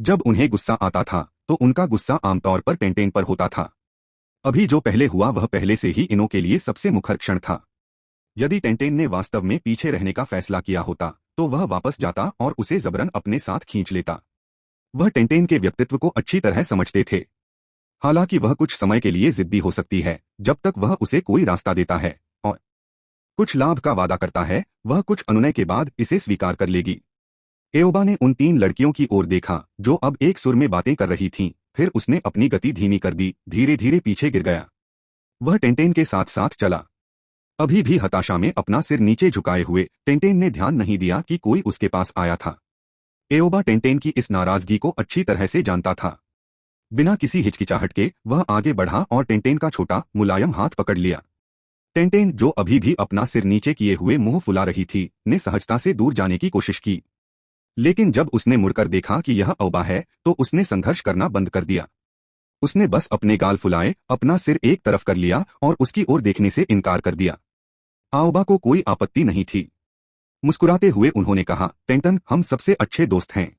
जब उन्हें गुस्सा आता था तो उनका गुस्सा आमतौर पर टेंटेन पर होता था। अभी जो पहले हुआ वह पहले से ही इनो के लिए सबसे मुखर क्षण था। यदि टेंटेन ने वास्तव में पीछे रहने का फैसला किया होता तो वह वापस जाता और उसे जबरन अपने साथ खींच लेता। वह टेंटेन के व्यक्तित्व को अच्छी तरह समझते थे। हालांकि वह कुछ समय के लिए जिद्दी हो सकती है जब तक वह उसे कोई रास्ता देता है और कुछ लाभ का वादा करता है, वह कुछ अनुनय के बाद इसे स्वीकार कर लेगी। एओबा ने उन 3 लड़कियों की ओर देखा जो अब एक सुर में बातें कर रही थीं, फिर उसने अपनी गति धीमी कर दी, धीरे धीरे पीछे गिर गया। वह टेंटेन के साथ साथ चला। अभी भी हताशा में अपना सिर नीचे झुकाए हुए टेंटेन ने ध्यान नहीं दिया कि कोई उसके पास आया था। एओबा टेंटेन की इस नाराजगी को अच्छी तरह से जानता था। बिना किसी हिचकिचाहट के वह आगे बढ़ा और टेंटेन का छोटा मुलायम हाथ पकड़ लिया। टेंटेन, जो अभी भी अपना सिर नीचे किए हुए मुंह फुला रही थी, ने सहजता से दूर जाने की कोशिश की। लेकिन जब उसने मुड़कर देखा कि यह एओबा है तो उसने संघर्ष करना बंद कर दिया। उसने बस अपने गाल फुलाए, अपना सिर एक तरफ कर लिया और उसकी ओर देखने से इनकार कर दिया। एओबा को कोई आपत्ति नहीं थी। मुस्कुराते हुए उन्होंने कहा, टेंटन, हम सबसे अच्छे दोस्त हैं।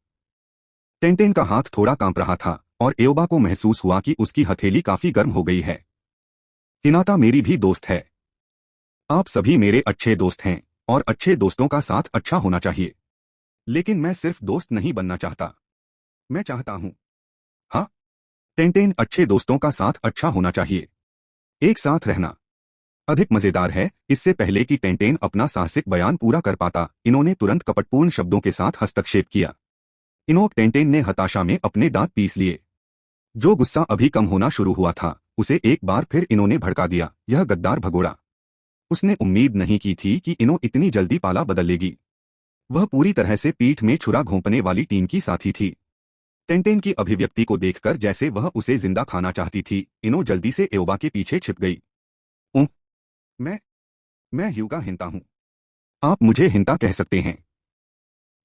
टेंटेन का हाथ थोड़ा कांप रहा था और एओबा को महसूस हुआ कि उसकी हथेली काफी गर्म हो गई है। हिनाता मेरी भी दोस्त है। आप सभी मेरे अच्छे दोस्त हैं और अच्छे दोस्तों का साथ अच्छा होना चाहिए। लेकिन मैं सिर्फ दोस्त नहीं बनना चाहता, मैं चाहता हूं। हाँ, टेंटेन, अच्छे दोस्तों का साथ अच्छा होना चाहिए। एक साथ रहना अधिक मजेदार है। इससे पहले कि टेंटेन अपना साहसिक बयान पूरा कर पाता, इन्होंने तुरंत कपटपूर्ण शब्दों के साथ हस्तक्षेप किया। टेंटेन ने हताशा में अपने दांत पीस लिए। जो गुस्सा अभी कम होना शुरू हुआ था उसे एक बार फिर इन्होंने भड़का दिया। यह गद्दार भगोड़ा। उसने उम्मीद नहीं की थी कि इनो इतनी जल्दी पाला बदल लेगी। वह पूरी तरह से पीठ में छुरा घोंपने वाली टीम की साथी थी। टेंटेन की अभिव्यक्ति को देखकर जैसे वह उसे जिंदा खाना चाहती थी, इनो जल्दी से एओबा के पीछे छिप गई। उह, मैं ह्यूगा हिंता हूं। आप मुझे हिंता कह सकते हैं।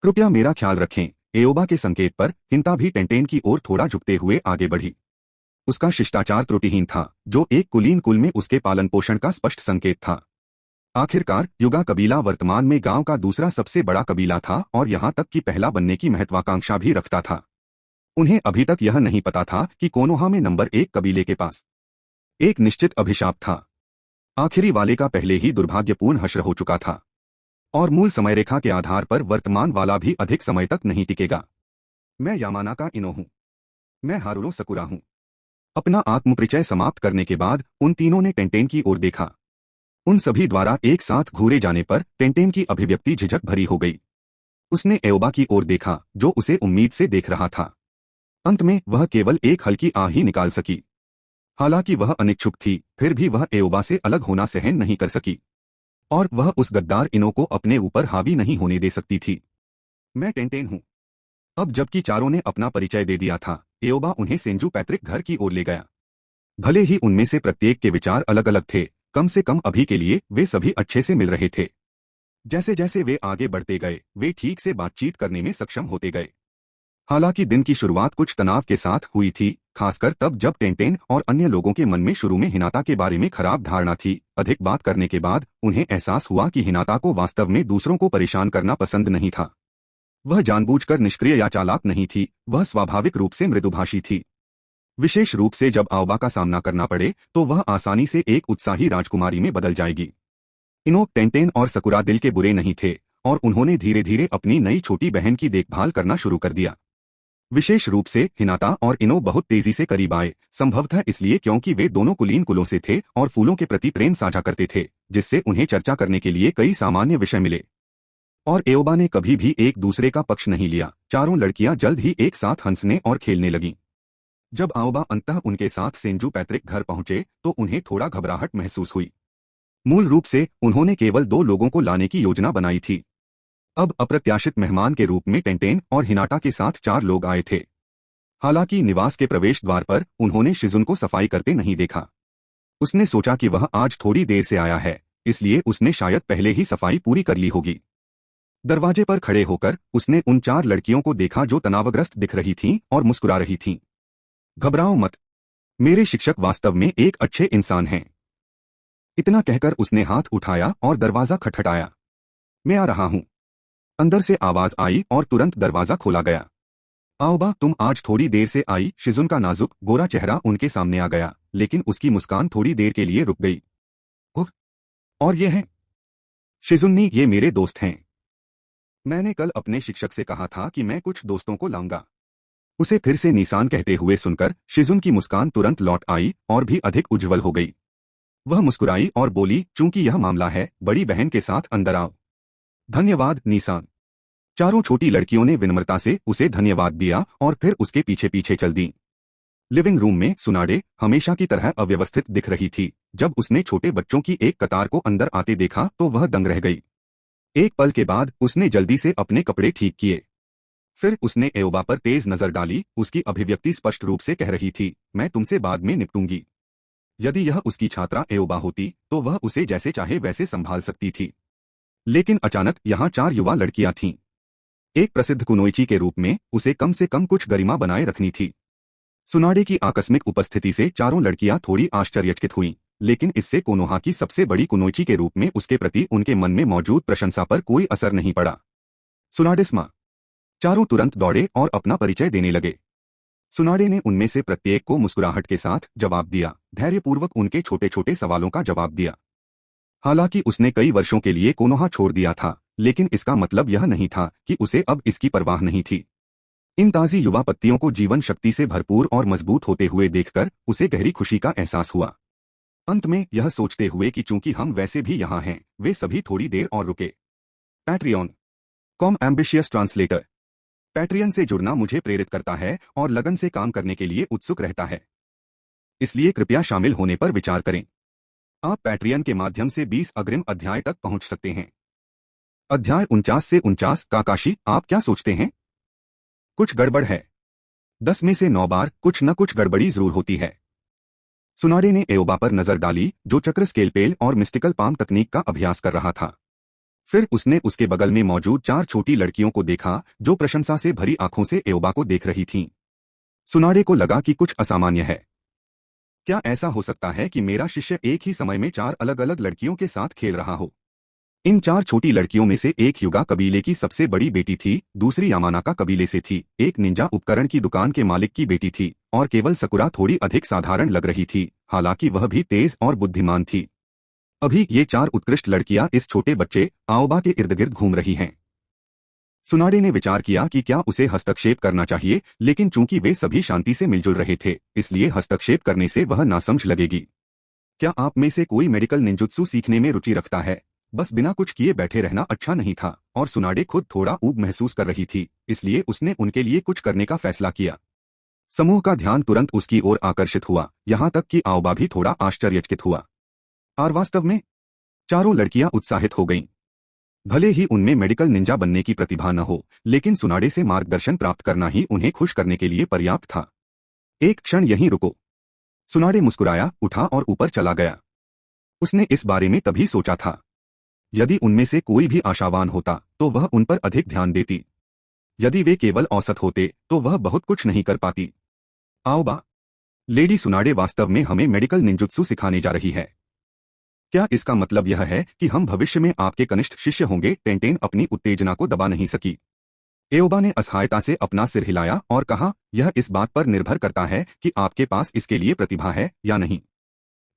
कृपया मेरा ख्याल रखें। एओबा के संकेत पर हिंता भी टेंटेन की ओर थोड़ा झुकते हुए आगे बढ़ी। उसका शिष्टाचार त्रुटिहीन था, जो एक कुलीन कुल में उसके पालन पोषण का स्पष्ट संकेत था। आखिरकार युगा कबीला वर्तमान में गांव का दूसरा सबसे बड़ा कबीला था और यहां तक कि पहला बनने की महत्वाकांक्षा भी रखता था। उन्हें अभी तक यह नहीं पता था कि कोनोहा में नंबर 1 कबीले के पास एक निश्चित अभिशाप था। आखिरी वाले का पहले ही दुर्भाग्यपूर्ण हश्र हो चुका था और मूल समयरेखा के आधार पर वर्तमान वाला भी अधिक समय तक नहीं टिकेगा। मैं यामाना का इनो हूं। मैं हारुरो सकुरा हूं। अपना आत्मपरिचय समाप्त करने के बाद उन तीनों ने टेंटेन की ओर देखा। उन सभी द्वारा एक साथ घूरे जाने पर टेंटेन की अभिव्यक्ति झिझक भरी हो गई। उसने एओबा की ओर देखा जो उसे उम्मीद से देख रहा था। अंत में वह केवल एक हल्की आह ही निकाल सकी। हालांकि वह अनिच्छुक थी, फिर भी वह एओबा से अलग होना सहन नहीं कर सकी और वह उस गद्दार इनो को अपने ऊपर हावी नहीं होने दे सकती थी। मैं टेंटेन हूं। अब जबकि चारों ने अपना परिचय दे दिया था, एओबा उन्हें सेंजू पैतृक घर की ओर ले गया। भले ही उनमें से प्रत्येक के विचार अलग अलग थे, कम से कम अभी के लिए वे सभी अच्छे से मिल रहे थे। जैसे जैसे वे आगे बढ़ते गए, वे ठीक से बातचीत करने में सक्षम होते गए। हालांकि दिन की शुरुआत कुछ तनाव के साथ हुई थी, खासकर तब जब टेंटेन और अन्य लोगों के मन में शुरू में हिनाता के बारे में खराब धारणा थी। अधिक बात करने के बाद उन्हें एहसास हुआ कि हिनाता को वास्तव में दूसरों को परेशान करना पसंद नहीं था। वह जानबूझकर निष्क्रिय या चालाक नहीं थी, वह स्वाभाविक रूप से मृदुभाषी थी। विशेष रूप से जब एओबा का सामना करना पड़े तो वह आसानी से एक उत्साही राजकुमारी में बदल जाएगी। टेंटेन और सकुरा दिल के बुरे नहीं थे और उन्होंने धीरे धीरे अपनी नई छोटी बहन की देखभाल करना शुरू कर दिया। विशेष रूप से हिनाता और इनो बहुत तेजी से करीब आए, संभवतः इसलिए क्योंकि वे दोनों कुलीन कुलों से थे और फूलों के प्रति प्रेम साझा करते थे, जिससे उन्हें चर्चा करने के लिए कई सामान्य विषय मिले। और एओबा ने कभी भी एक दूसरे का पक्ष नहीं लिया। चारों लड़कियां जल्द ही एक साथ हंसने और खेलने लगीं। जब एओबा अंततः उनके साथ सेंजू पैतृक घर पहुंचे तो उन्हें थोड़ा घबराहट महसूस हुई। मूल रूप से उन्होंने केवल 2 लोगों को लाने की योजना बनाई थी। अब अप्रत्याशित मेहमान के रूप में टेंटेन और हिनाटा के साथ 4 लोग आए थे। हालांकि निवास के प्रवेश द्वार पर उन्होंने शिजुन को सफाई करते नहीं देखा। उसने सोचा कि वह आज थोड़ी देर से आया है, इसलिए उसने शायद पहले ही सफाई पूरी कर ली होगी। दरवाजे पर खड़े होकर उसने उन 4 लड़कियों को देखा जो तनावग्रस्त दिख रही थीं और मुस्कुरा रही थीं। घबराओ मत, मेरे शिक्षक वास्तव में एक अच्छे इंसान हैं। इतना कहकर उसने हाथ उठाया और दरवाजा खटखटाया। मैं आ रहा हूं। अंदर से आवाज आई और तुरंत दरवाजा खोला गया। आओबा, तुम आज थोड़ी देर से आई। शिजुन का नाजुक गोरा चेहरा उनके सामने आ गया, लेकिन उसकी मुस्कान थोड़ी देर के लिए रुक गई। उफ, और ये हैं शिजुन्नी, ये मेरे दोस्त हैं। मैंने कल अपने शिक्षक से कहा था कि मैं कुछ दोस्तों को लाऊंगा। उसे फिर से निशान कहते हुए सुनकर शिजुन की मुस्कान तुरंत लौट आई और भी अधिक उज्जवल हो गई। वह मुस्कुराई और बोली, चूंकि यह मामला है, बड़ी बहन के साथ अंदर आओ। धन्यवाद निशान। चारों छोटी लड़कियों ने विनम्रता से उसे धन्यवाद दिया और फिर उसके पीछे पीछे चल दी। लिविंग रूम में सुनाडे हमेशा की तरह अव्यवस्थित दिख रही थी। जब उसने छोटे बच्चों की एक कतार को अंदर आते देखा तो वह दंग रह गई। एक पल के बाद उसने जल्दी से अपने कपड़े ठीक किए। फिर उसने एओबा पर तेज नजर डाली। उसकी अभिव्यक्ति स्पष्ट रूप से कह रही थी, मैं तुमसे बाद में निपटूंगी। यदि यह उसकी छात्रा एओबा होती तो वह उसे जैसे चाहे वैसे संभाल सकती थी। लेकिन अचानक यहाँ 4 युवा लड़कियां थीं। एक प्रसिद्ध कुनोइची के रूप में उसे कम से कम कुछ गरिमा बनाए रखनी थी। सुनाडे की आकस्मिक उपस्थिति से चारों लड़कियां थोड़ी आश्चर्यचकित हुईं, लेकिन इससे कोनोहा की सबसे बड़ी कुनोइची के रूप में उसके प्रति उनके मन में मौजूद प्रशंसा पर कोई असर नहीं पड़ा। सुनाडेस्मा। चारों तुरंत दौड़े और अपना परिचय देने लगे। सुनाडे ने उनमें से प्रत्येक को मुस्कुराहट के साथ जवाब दिया, धैर्यपूर्वक उनके छोटे छोटे सवालों का जवाब दिया। हालांकि उसने कई वर्षों के लिए कोनोहा छोड़ दिया था, लेकिन इसका मतलब यह नहीं था कि उसे अब इसकी परवाह नहीं थी। इन ताजी युवा पत्तियों को जीवन शक्ति से भरपूर और मजबूत होते हुए देखकर उसे गहरी खुशी का एहसास हुआ। अंत में यह सोचते हुए कि चूंकि हम वैसे भी यहाँ हैं, वे सभी थोड़ी देर और रुके। Patreon com ambitious translator. Patreon से जुड़ना मुझे प्रेरित करता है और लगन से काम करने के लिए उत्सुक रहता है, इसलिए कृपया शामिल होने पर विचार करें। आप पैट्रियन के माध्यम से 20 अग्रिम अध्याय तक पहुंच सकते हैं। अध्याय 49 से 49। काकाशी, आप क्या सोचते हैं? कुछ गड़बड़ है। 10 में से 9 बार कुछ न कुछ गड़बड़ी जरूर होती है। सुनाडे ने एओबा पर नजर डाली, जो चक्र स्केलपेल और मिस्टिकल पाम तकनीक का अभ्यास कर रहा था। फिर उसने उसके बगल में मौजूद 4 छोटी लड़कियों को देखा, जो प्रशंसा से भरी आंखों से एओबा को देख रही थीं। सुनाडे को लगा कि कुछ असामान्य है। क्या ऐसा हो सकता है कि मेरा शिष्य एक ही समय में 4 अलग अलग लड़कियों के साथ खेल रहा हो? इन 4 छोटी लड़कियों में से एक युगा कबीले की सबसे बड़ी बेटी थी, दूसरी यामानाका कबीले से थी, एक निंजा उपकरण की दुकान के मालिक की बेटी थी, और केवल सकुरा थोड़ी अधिक साधारण लग रही थी, हालांकि वह भी तेज और बुद्धिमान थी। अभी ये 4 उत्कृष्ट लड़कियां इस छोटे बच्चे आओबा के इर्द गिर्द घूम रही हैं। सुनाडे ने विचार किया कि क्या उसे हस्तक्षेप करना चाहिए, लेकिन चूंकि वे सभी शांति से मिलजुल रहे थे, इसलिए हस्तक्षेप करने से वह नासमझ लगेगी। क्या आप में से कोई मेडिकल निंजुत्सु सीखने में रुचि रखता है? बस बिना कुछ किए बैठे रहना अच्छा नहीं था, और सुनाडे खुद थोड़ा ऊब महसूस कर रही थी, इसलिए उसने उनके लिए कुछ करने का फैसला किया। समूह का ध्यान तुरंत उसकी ओर आकर्षित हुआ, यहाँ तक कि आओबा भी थोड़ा आश्चर्यचकित हुआ। और वास्तव में 4 लड़कियां उत्साहित हो गईं। भले ही उनमें मेडिकल निंजा बनने की प्रतिभा न हो, लेकिन सुनाडे से मार्गदर्शन प्राप्त करना ही उन्हें खुश करने के लिए पर्याप्त था। एक क्षण यहीं रुको। सुनाडे मुस्कुराया, उठा और ऊपर चला गया। उसने इस बारे में तभी सोचा था। यदि उनमें से कोई भी आशावान होता तो वह उन पर अधिक ध्यान देती। यदि वे केवल औसत होते तो वह बहुत कुछ नहीं कर पाती। आओबा, लेडी सुनाडे वास्तव में हमें मेडिकल निंजुत्सु सिखाने जा रही है। क्या इसका मतलब यह है कि हम भविष्य में आपके कनिष्ठ शिष्य होंगे? टेंटेन अपनी उत्तेजना को दबा नहीं सकी। एओबा ने असहायता से अपना सिर हिलाया और कहा, यह इस बात पर निर्भर करता है कि आपके पास इसके लिए प्रतिभा है या नहीं।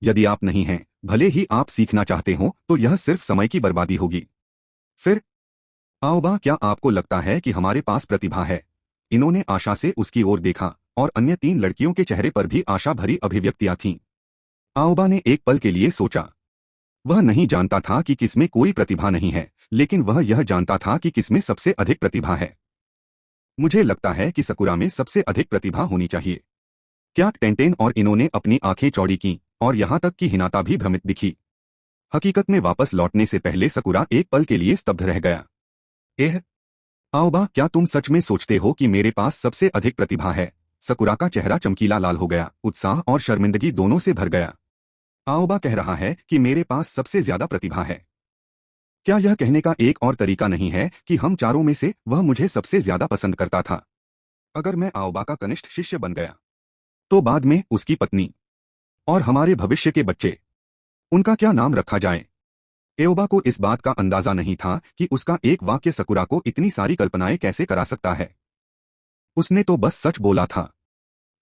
यदि आप नहीं हैं, भले ही आप सीखना चाहते हो, तो यह सिर्फ समय की बर्बादी होगी। फिर आओबा, क्या आपको लगता है कि हमारे पास प्रतिभा है? इन्होंने आशा से उसकी ओर देखा, और अन्य 3 लड़कियों के चेहरे पर भी आशा भरी अभिव्यक्तियां थीं। आओबा ने एक पल के लिए सोचा। वह नहीं जानता था कि किसमें कोई प्रतिभा नहीं है, लेकिन वह यह जानता था कि किसमें सबसे अधिक प्रतिभा है। मुझे लगता है कि सकुरा में सबसे अधिक प्रतिभा होनी चाहिए। क्या टेंटेन और इन्होंने अपनी आंखें चौड़ी की, और यहाँ तक कि हिनाता भी भ्रमित दिखी। हकीकत में वापस लौटने से पहले सकुरा एक पल के लिए स्तब्ध रह गया। एह, आओबा, क्या तुम सच में सोचते हो कि मेरे पास सबसे अधिक प्रतिभा है? सकुरा का चेहरा चमकीला लाल हो गया, उत्साह और शर्मिंदगी दोनों से भर गया। आओबा कह रहा है कि मेरे पास सबसे ज्यादा प्रतिभा है। क्या यह कहने का एक और तरीका नहीं है कि हम चारों में से वह मुझे सबसे ज्यादा पसंद करता था? अगर मैं आओबा का कनिष्ठ शिष्य बन गया, तो बाद में उसकी पत्नी और हमारे भविष्य के बच्चे, उनका क्या नाम रखा जाए? एओबा को इस बात का अंदाजा नहीं था कि उसका एक वाक्य सकुरा को इतनी सारी कल्पनाएं कैसे करा सकता है। उसने तो बस सच बोला था।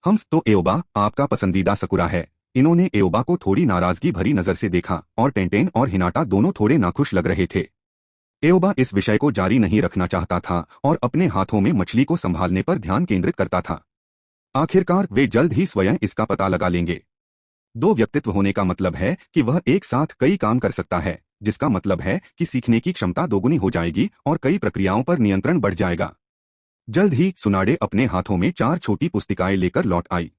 हम तो एओबा आपका पसंदीदा सकुरा है। इन्होंने एओबा को थोड़ी नाराजगी भरी नजर से देखा और टेंटेन और हिनाटा दोनों थोड़े नाखुश लग रहे थे। एओबा इस विषय को जारी नहीं रखना चाहता था और अपने हाथों में मछली को संभालने पर ध्यान केंद्रित करता था। आखिरकार वे जल्द ही स्वयं इसका पता लगा लेंगे। दो व्यक्तित्व होने का मतलब है कि वह एक साथ कई काम कर सकता है, जिसका मतलब है कि सीखने की क्षमता दोगुनी हो जाएगी और कई प्रक्रियाओं पर नियंत्रण बढ़ जाएगा। जल्द ही सुनाडे अपने हाथों में 4 छोटी पुस्तिकाएं लेकर लौट आई।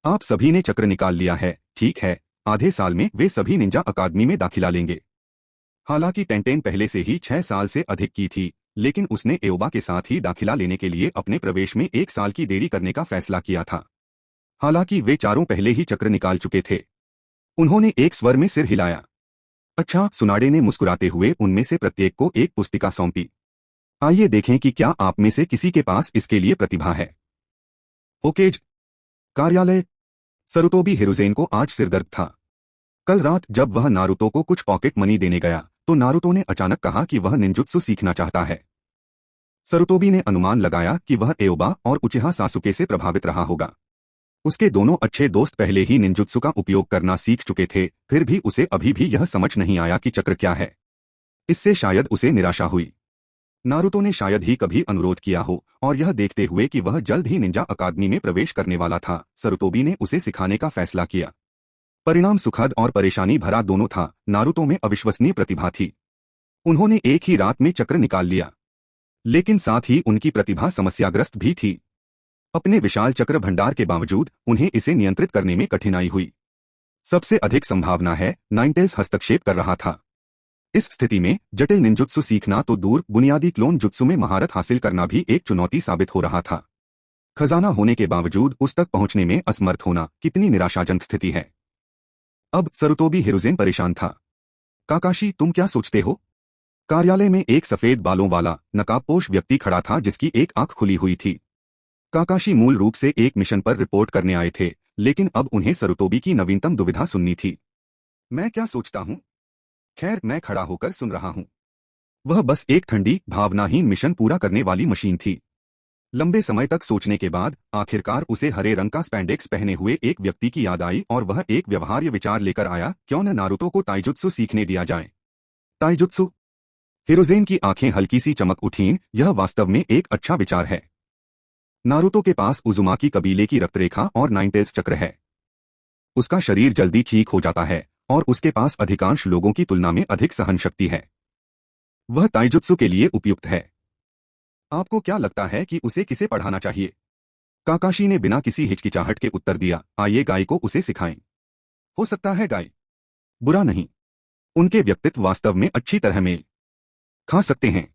आप सभी ने चक्र निकाल लिया है, ठीक है। आधे साल में वे सभी निंजा अकादमी में दाखिला लेंगे। हालांकि टेंटेन पहले से ही 6 साल से अधिक की थी, लेकिन उसने एओबा के साथ ही दाखिला लेने के लिए अपने प्रवेश में 1 साल की देरी करने का फैसला किया था। हालांकि वे चारों पहले ही चक्र निकाल चुके थे। उन्होंने एक स्वर में सिर हिलाया। अच्छा, सुनाडे ने मुस्कुराते हुए उनमें से प्रत्येक को एक पुस्तिका सौंपी। आइए देखें कि क्या आप में से किसी के पास इसके लिए प्रतिभा है। ओकेज कार्यालय। सरुतोबी हिरुज़ेन को आज सिरदर्द था। कल रात जब वह नारुतो को कुछ पॉकेट मनी देने गया तो नारुतो ने अचानक कहा कि वह निंजुत्सु सीखना चाहता है। सरुतोबी ने अनुमान लगाया कि वह एओबा और उचिहा सासुके से प्रभावित रहा होगा। उसके दोनों अच्छे दोस्त पहले ही निंजुत्सु का उपयोग करना सीख चुके थे, फिर भी उसे अभी भी यह समझ नहीं आया कि चक्र क्या है। इससे शायद उसे निराशा हुई। नारुतो ने शायद ही कभी अनुरोध किया हो, और यह देखते हुए कि वह जल्द ही निंजा अकादमी में प्रवेश करने वाला था, सरुतोबी ने उसे सिखाने का फैसला किया। परिणाम सुखद और परेशानी भरा दोनों था। नारुतो में अविश्वसनीय प्रतिभा थी। उन्होंने एक ही रात में चक्र निकाल लिया, लेकिन साथ ही उनकी प्रतिभा समस्याग्रस्त भी थी। अपने विशाल चक्र भंडार के बावजूद उन्हें इसे नियंत्रित करने में कठिनाई हुई। सबसे अधिक संभावना है नाइनटेल्स हस्तक्षेप कर रहा था। इस स्थिति में जटिल निंजुत्सु सीखना तो दूर, बुनियादी क्लोन जुत्सु में महारत हासिल करना भी एक चुनौती साबित हो रहा था। खजाना होने के बावजूद उस तक पहुंचने में असमर्थ होना कितनी निराशाजनक स्थिति है। अब सरुतोबी हिरुज़ेन परेशान था। काकाशी, तुम क्या सोचते हो? कार्यालय में एक सफेद बालों वाला नकाबपोश व्यक्ति खड़ा था जिसकी एक आंख खुली हुई थी। काकाशी मूल रूप से एक मिशन पर रिपोर्ट करने आए थे, लेकिन अब उन्हें सरुतोबी की नवीनतम दुविधा सुननी थी। मैं क्या सोचता हूँ? खैर, मैं खड़ा होकर सुन रहा हूँ। वह बस एक ठंडी, भावनाहीन मिशन पूरा करने वाली मशीन थी। लंबे समय तक सोचने के बाद आखिरकार उसे हरे रंग का स्पैंडेक्स पहने हुए एक व्यक्ति की याद आई और वह एक व्यवहार्य विचार लेकर आया, क्यों न नारुतो को ताइजुत्सु सीखने दिया जाए। ताइजुत्सु? हिरुज़ेन की आंखें हल्की सी चमक उठीं। यह वास्तव में एक अच्छा विचार है। नारुतो के पास उजुमाकी कबीले की रक्तरेखा और नाइनटेल्स चक्र है। उसका शरीर जल्दी ठीक हो जाता है और उसके पास अधिकांश लोगों की तुलना में अधिक सहन शक्ति है। वह ताइजुत्सु के लिए उपयुक्त है। आपको क्या लगता है कि उसे किसे पढ़ाना चाहिए? काकाशी ने बिना किसी हिचकिचाहट के उत्तर दिया, आइए गाय को उसे सिखाएं। हो सकता है गाय बुरा नहीं। उनके व्यक्तित्व वास्तव में अच्छी तरह मेल खा सकते हैं।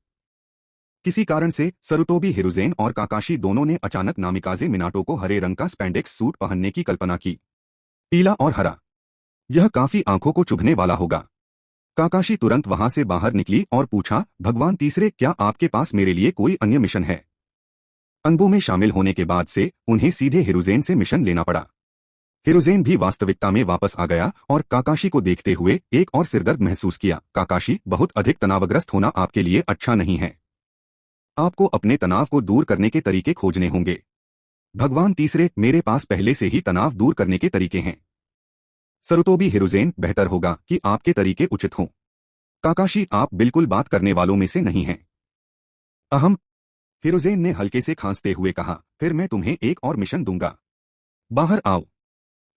किसी कारण से सरुतोबी हिरुज़ेन और काकाशी दोनों ने अचानक नामिकाजे मिनाटो को हरे रंग का स्पैंडेक्स सूट पहनने की कल्पना की। पीला और हरा, यह काफी आंखों को चुभने वाला होगा। काकाशी तुरंत वहां से बाहर निकली और पूछा, भगवान तीसरे, क्या आपके पास मेरे लिए कोई अन्य मिशन है? अनबू में शामिल होने के बाद से उन्हें सीधे हिरुज़ेन से मिशन लेना पड़ा। हिरुज़ेन भी वास्तविकता में वापस आ गया और काकाशी को देखते हुए एक और सिरदर्द महसूस किया। काकाशी, बहुत अधिक तनावग्रस्त होना आपके लिए अच्छा नहीं है। आपको अपने तनाव को दूर करने के तरीके खोजने होंगे। भगवान तीसरे, मेरे पास पहले से ही तनाव दूर करने के तरीके हैं। सरुतोबी हिरुज़ेन, बेहतर होगा कि आपके तरीके उचित हों। काकाशी, आप बिल्कुल बात करने वालों में से नहीं हैं। अहम। हिरुज़ेन ने हल्के से खांसते हुए कहा, फिर मैं तुम्हें एक और मिशन दूंगा। बाहर आओ।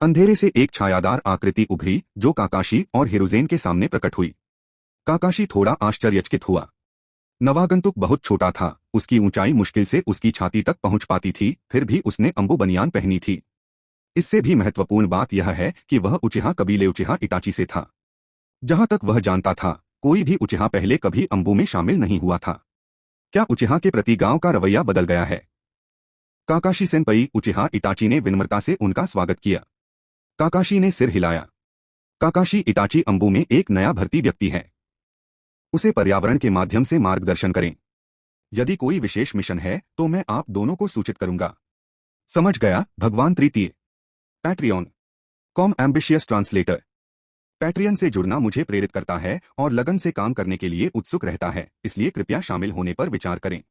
अंधेरे से एक छायादार आकृति उभरी जो काकाशी और हिरुज़ेन के सामने प्रकट हुई। काकाशी थोड़ा आश्चर्यचकित हुआ। नवागंतुक बहुत छोटा था, उसकी ऊंचाई मुश्किल से उसकी छाती तक पहुंच पाती थी, फिर भी उसने अंबु बनियान पहनी थी। इससे भी महत्वपूर्ण बात यह है कि वह उचिहा कबीले उचिहा इटाची से था। जहां तक वह जानता था, कोई भी उचिहा पहले कभी अंबु में शामिल नहीं हुआ था। क्या उचिहा के प्रति गांव का रवैया बदल गया है? काकाशी सेनपई, उचिहा इटाची ने विनम्रता से उनका स्वागत किया। काकाशी ने सिर हिलाया। काकाशी इटाची अंबु में एक नया भर्ती व्यक्ति है। उसे पर्यावरण के माध्यम से मार्गदर्शन करें। यदि कोई विशेष मिशन है तो मैं आप दोनों को सूचित करूंगा। समझ गया, भगवान तृतीय। Patreon com ambitious translator. Patreon से जुड़ना मुझे प्रेरित करता है और लगन से काम करने के लिए उत्सुक रहता है, इसलिए कृपया शामिल होने पर विचार करें।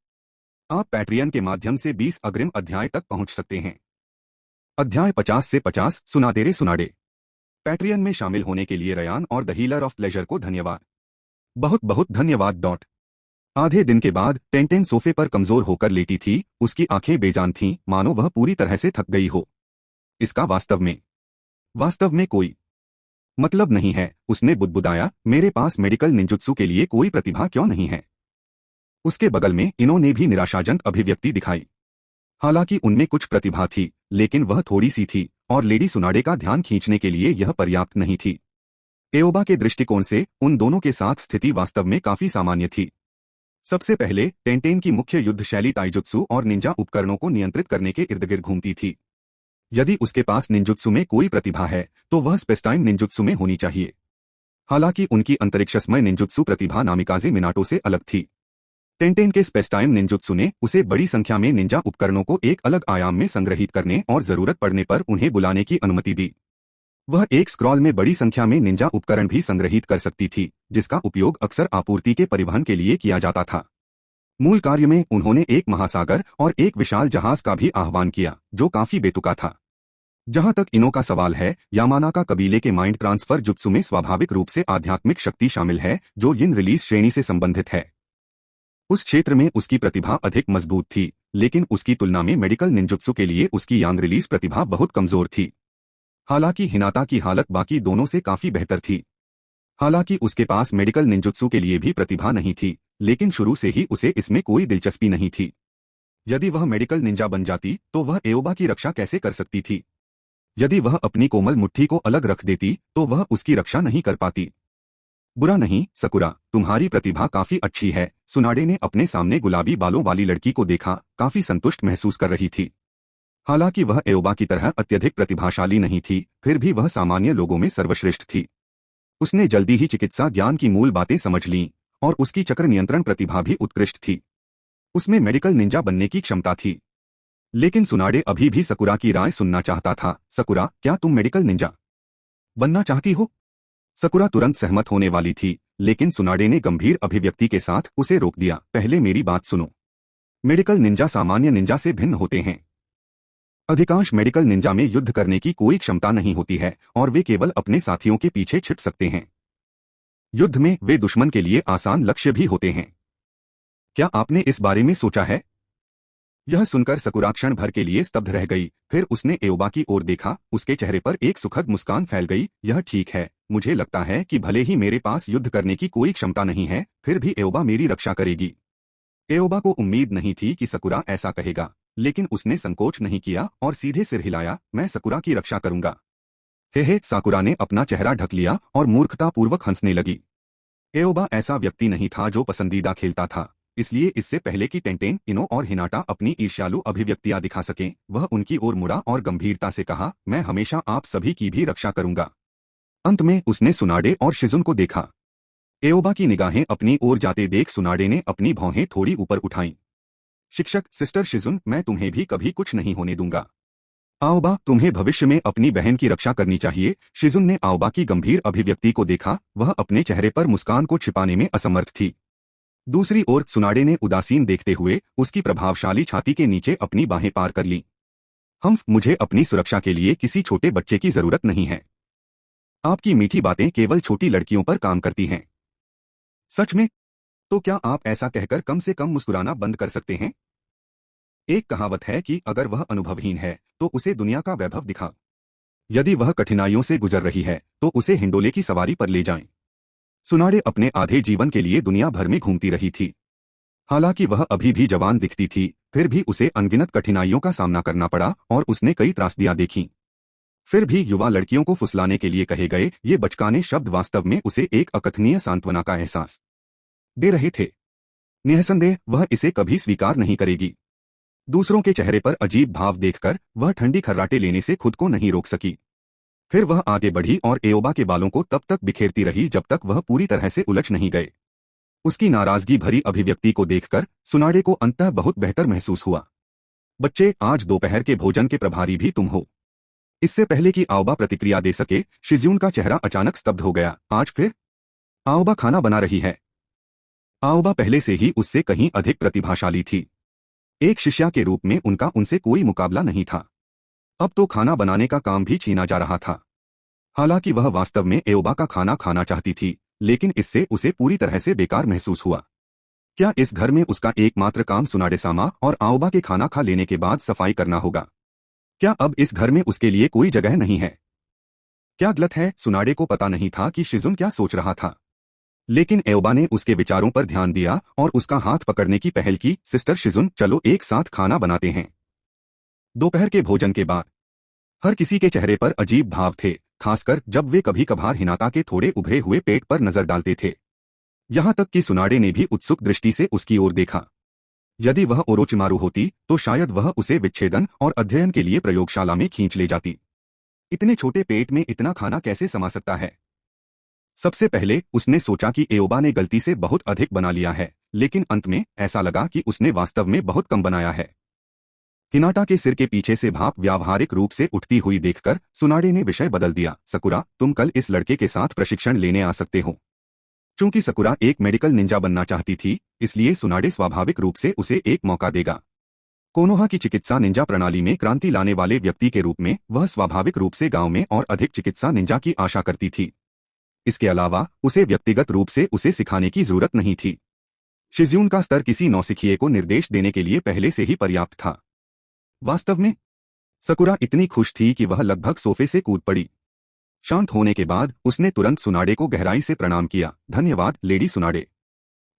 आप पैट्रियन के माध्यम से 20 अग्रिम अध्याय तक पहुंच सकते हैं। अध्याय 50 से 50 सुनातेरे सुनाडे। पैट्रियन में शामिल होने के लिए रयान और द हीलर ऑफ प्लेजर को धन्यवाद। बहुत बहुत धन्यवाद। आधे दिन के बाद टेंटेन सोफे पर कमजोर होकर लेटी थी, उसकी आंखें बेजान थीं, मानो वह पूरी तरह से थक गई हो। इसका वास्तव में कोई मतलब नहीं है, उसने बुदबुदाया। मेरे पास मेडिकल निंजुत्सु के लिए कोई प्रतिभा क्यों नहीं है? उसके बगल में इन्होंने भी निराशाजनक अभिव्यक्ति दिखाई। हालांकि उनमें कुछ प्रतिभा थी, लेकिन वह थोड़ी सी थी, और लेडी सुनाडे का ध्यान खींचने के लिए यह पर्याप्त नहीं थी। एओबा के दृष्टिकोण से उन दोनों के साथ स्थिति वास्तव में काफी सामान्य थी। सबसे पहले टेंटेन की मुख्य युद्ध शैली ताइजुत्सु और निंजा उपकरणों को नियंत्रित करने के इर्द गिर्द घूमती थी। यदि उसके पास निंजुत्सु में कोई प्रतिभा है तो वह स्पेसटाइम निंजुत्सु में होनी चाहिए। हालांकि उनकी अंतरिक्षमय निंजुत्सु प्रतिभा नामिकाजे मिनाटो से अलग थी। टेंटेन के स्पेसटाइम निंजुत्सु ने उसे बड़ी संख्या में निंजा उपकरणों को एक अलग आयाम में संग्रहित करने और जरूरत पड़ने पर उन्हें बुलाने की अनुमति दी। वह एक स्क्रॉल में बड़ी संख्या में निंजा उपकरण भी संग्रहित कर सकती थी, जिसका उपयोग अक्सर आपूर्ति के परिवहन के लिए किया जाता था। मूल कार्य में उन्होंने एक महासागर और एक विशाल जहाज का भी आह्वान किया, जो काफी बेतुका था। जहां तक इनो का सवाल है, यामानाका कबीले के माइंड ट्रांसफर जुत्सु में स्वाभाविक रूप से आध्यात्मिक शक्ति शामिल है, जो यिन रिलीज श्रेणी से संबंधित है। उस क्षेत्र में उसकी प्रतिभा अधिक मजबूत थी, लेकिन उसकी तुलना में मेडिकल निंजुत्सु के लिए उसकी यांग रिलीज प्रतिभा बहुत कमजोर थी। हालांकि हिनाता की हालत बाकी दोनों से काफी बेहतर थी। हालांकि उसके पास मेडिकल निंजुत्सु के लिए भी प्रतिभा नहीं थी, लेकिन शुरू से ही उसे इसमें कोई दिलचस्पी नहीं थी। यदि वह मेडिकल निंजा बन जाती तो वह एओबा की रक्षा कैसे कर सकती थी? यदि वह अपनी कोमल मुट्ठी को अलग रख देती तो वह उसकी रक्षा नहीं कर पाती। बुरा नहीं सकुरा, तुम्हारी प्रतिभा काफी अच्छी है। सुनाडे ने अपने सामने गुलाबी बालों वाली लड़की को देखा, काफी संतुष्ट महसूस कर रही थी। हालांकि वह एओबा की तरह अत्यधिक प्रतिभाशाली नहीं थी, फिर भी वह सामान्य लोगों में सर्वश्रेष्ठ थी। उसने जल्दी ही चिकित्सा ज्ञान की मूल बातें समझ लीं, और उसकी चक्र नियंत्रण प्रतिभा भी उत्कृष्ट थी। उसमें मेडिकल निंजा बनने की क्षमता थी। लेकिन सुनाडे अभी भी सकुरा की राय सुनना चाहता था। सकुरा, क्या तुम मेडिकल निंजा बनना चाहती हो? सकुरा तुरंत सहमत होने वाली थी, लेकिन सुनाडे ने गंभीर अभिव्यक्ति के साथ उसे रोक दिया। पहले मेरी बात सुनो। मेडिकल निंजा सामान्य निंजा से भिन्न होते हैं। अधिकांश मेडिकल निंजा में युद्ध करने की कोई क्षमता नहीं होती है, और वे केवल अपने साथियों के पीछे छिप सकते हैं। युद्ध में वे दुश्मन के लिए आसान लक्ष्य भी होते हैं। क्या आपने इस बारे में सोचा है? यह सुनकर सकुरा क्षण भर के लिए स्तब्ध रह गई। फिर उसने एओबा की ओर देखा, उसके चेहरे पर एक सुखद मुस्कान फैल गई। यह ठीक है, मुझे लगता है कि भले ही मेरे पास युद्ध करने की कोई क्षमता नहीं है, फिर भी एओबा मेरी रक्षा करेगी। एओबा को उम्मीद नहीं थी कि सकुरा ऐसा कहेगा, लेकिन उसने संकोच नहीं किया और सीधे सिर हिलाया। मैं सकुरा की रक्षा करूंगा। हे साकुरा ने अपना चेहरा ढक लिया और मूर्खतापूर्वक हंसने लगी। एओबा ऐसा व्यक्ति नहीं था जो पसंदीदा खेलता था, इसलिए इससे पहले कि टेंटेन, इनो और हिनाटा अपनी ईर्ष्यालु अभिव्यक्तियां दिखा सकें, वह उनकी ओर मुड़ा और गंभीरता से कहा, मैं हमेशा आप सभी की भी रक्षा करूंगा। अंत में उसने सुनाडे और शिजुन को देखा। एओबा की निगाहें अपनी ओर जाते देख सुनाडे ने अपनी भौहें थोड़ी ऊपर उठाईं। शिक्षक सिस्टर शिजुन, मैं तुम्हें भी कभी कुछ नहीं होने दूंगा। आओबा, तुम्हें भविष्य में अपनी बहन की रक्षा करनी चाहिए। शिजुन ने आओबा की गंभीर अभिव्यक्ति को देखा, वह अपने चेहरे पर मुस्कान को छिपाने में असमर्थ थी। दूसरी ओर सुनाडे ने उदासीन देखते हुए उसकी प्रभावशाली छाती के नीचे अपनी बाहें पार कर लीं। मुझे अपनी सुरक्षा के लिए किसी छोटे बच्चे की जरूरत नहीं है। आपकी मीठी बातें केवल छोटी लड़कियों पर काम करती हैं। सच में? तो क्या आप ऐसा कहकर कम से कम मुस्कुराना बंद कर सकते हैं? एक कहावत है कि अगर वह अनुभवहीन है तो उसे दुनिया का वैभव दिखा। यदि वह कठिनाइयों से गुजर रही है तो उसे हिंडोले की सवारी पर ले जाएं। सुनाडे अपने आधे जीवन के लिए दुनिया भर में घूमती रही थी। हालांकि वह अभी भी जवान दिखती थी, फिर भी उसे अनगिनत कठिनाइयों का सामना करना पड़ा और उसने कई त्रासदियां देखीं। फिर भी युवा लड़कियों को फुसलाने के लिए कहे गए ये बचकाने शब्द वास्तव में उसे एक अकथनीय सांत्वना का एहसास दे रहे थे। निःसंदेह वह इसे कभी स्वीकार नहीं करेगी। दूसरों के चेहरे पर अजीब भाव देखकर वह ठंडी खर्राटे लेने से खुद को नहीं रोक सकी। फिर वह आगे बढ़ी और एओबा के बालों को तब तक बिखेरती रही जब तक वह पूरी तरह से उलझ नहीं गए। उसकी नाराजगी भरी अभिव्यक्ति को देखकर सुनाडे को अंततः बहुत बेहतर महसूस हुआ। बच्चे, आज दोपहर के भोजन के प्रभारी भी तुम हो। इससे पहले कि आओबा प्रतिक्रिया दे सके, शिजुन का चेहरा अचानक स्तब्ध हो गया। आज फिर? आओबा खाना बना रही है। आओबा पहले से ही उससे कहीं अधिक प्रतिभाशाली थी। एक शिष्या के रूप में उनका उनसे कोई मुकाबला नहीं था। अब तो खाना बनाने का काम भी छीना जा रहा था। हालांकि वह वास्तव में एओबा का खाना खाना चाहती थी, लेकिन इससे उसे पूरी तरह से बेकार महसूस हुआ। क्या इस घर में उसका एकमात्र काम सुनाडेसामा और आओबा के खाना खा लेने के बाद सफाई करना होगा? क्या अब इस घर में उसके लिए कोई जगह नहीं है? क्या गलत है? सुनाडे को पता नहीं था कि शिजुन क्या सोच रहा था, लेकिन एओबा ने उसके विचारों पर ध्यान दिया और उसका हाथ पकड़ने की पहल की। सिस्टर शिजुन, चलो एक साथ खाना बनाते हैं। दोपहर के भोजन के बाद हर किसी के चेहरे पर अजीब भाव थे, खासकर जब वे कभी कभार हिनाता के थोड़े उभरे हुए पेट पर नजर डालते थे। यहां तक कि सुनाडे ने भी उत्सुक दृष्टि से उसकी ओर देखा। यदि वह ओरोचिमारू होती तो शायद वह उसे विच्छेदन और अध्ययन के लिए प्रयोगशाला में खींच ले जाती। इतने छोटे पेट में इतना खाना कैसे समा सकता है? सबसे पहले उसने सोचा कि एओबा ने गलती से बहुत अधिक बना लिया है, लेकिन अंत में ऐसा लगा कि उसने वास्तव में बहुत कम बनाया है। हिनाटा के सिर के पीछे से भाप व्यावहारिक रूप से उठती हुई देखकर सुनाडे ने विषय बदल दिया। सकुरा, तुम कल इस लड़के के साथ प्रशिक्षण लेने आ सकते हो। चूंकि सकुरा एक मेडिकल निंजा बनना चाहती थी, इसलिए सुनाडे स्वाभाविक रूप से उसे एक मौका देगा। कोनोहा की चिकित्सा निंजा प्रणाली में क्रांति लाने वाले व्यक्ति के रूप में वह स्वाभाविक रूप से गांव में और अधिक चिकित्सा निंजा की आशा करती थी। इसके अलावा उसे व्यक्तिगत रूप से उसे सिखाने की जरूरत नहीं थी। शिज्यून का स्तर किसी नौसिखिए को निर्देश देने के लिए पहले से ही पर्याप्त था। वास्तव में सकुरा इतनी खुश थी कि वह लगभग सोफे से कूद पड़ी। शांत होने के बाद उसने तुरंत सुनाडे को गहराई से प्रणाम किया। धन्यवाद लेडी सुनाडे,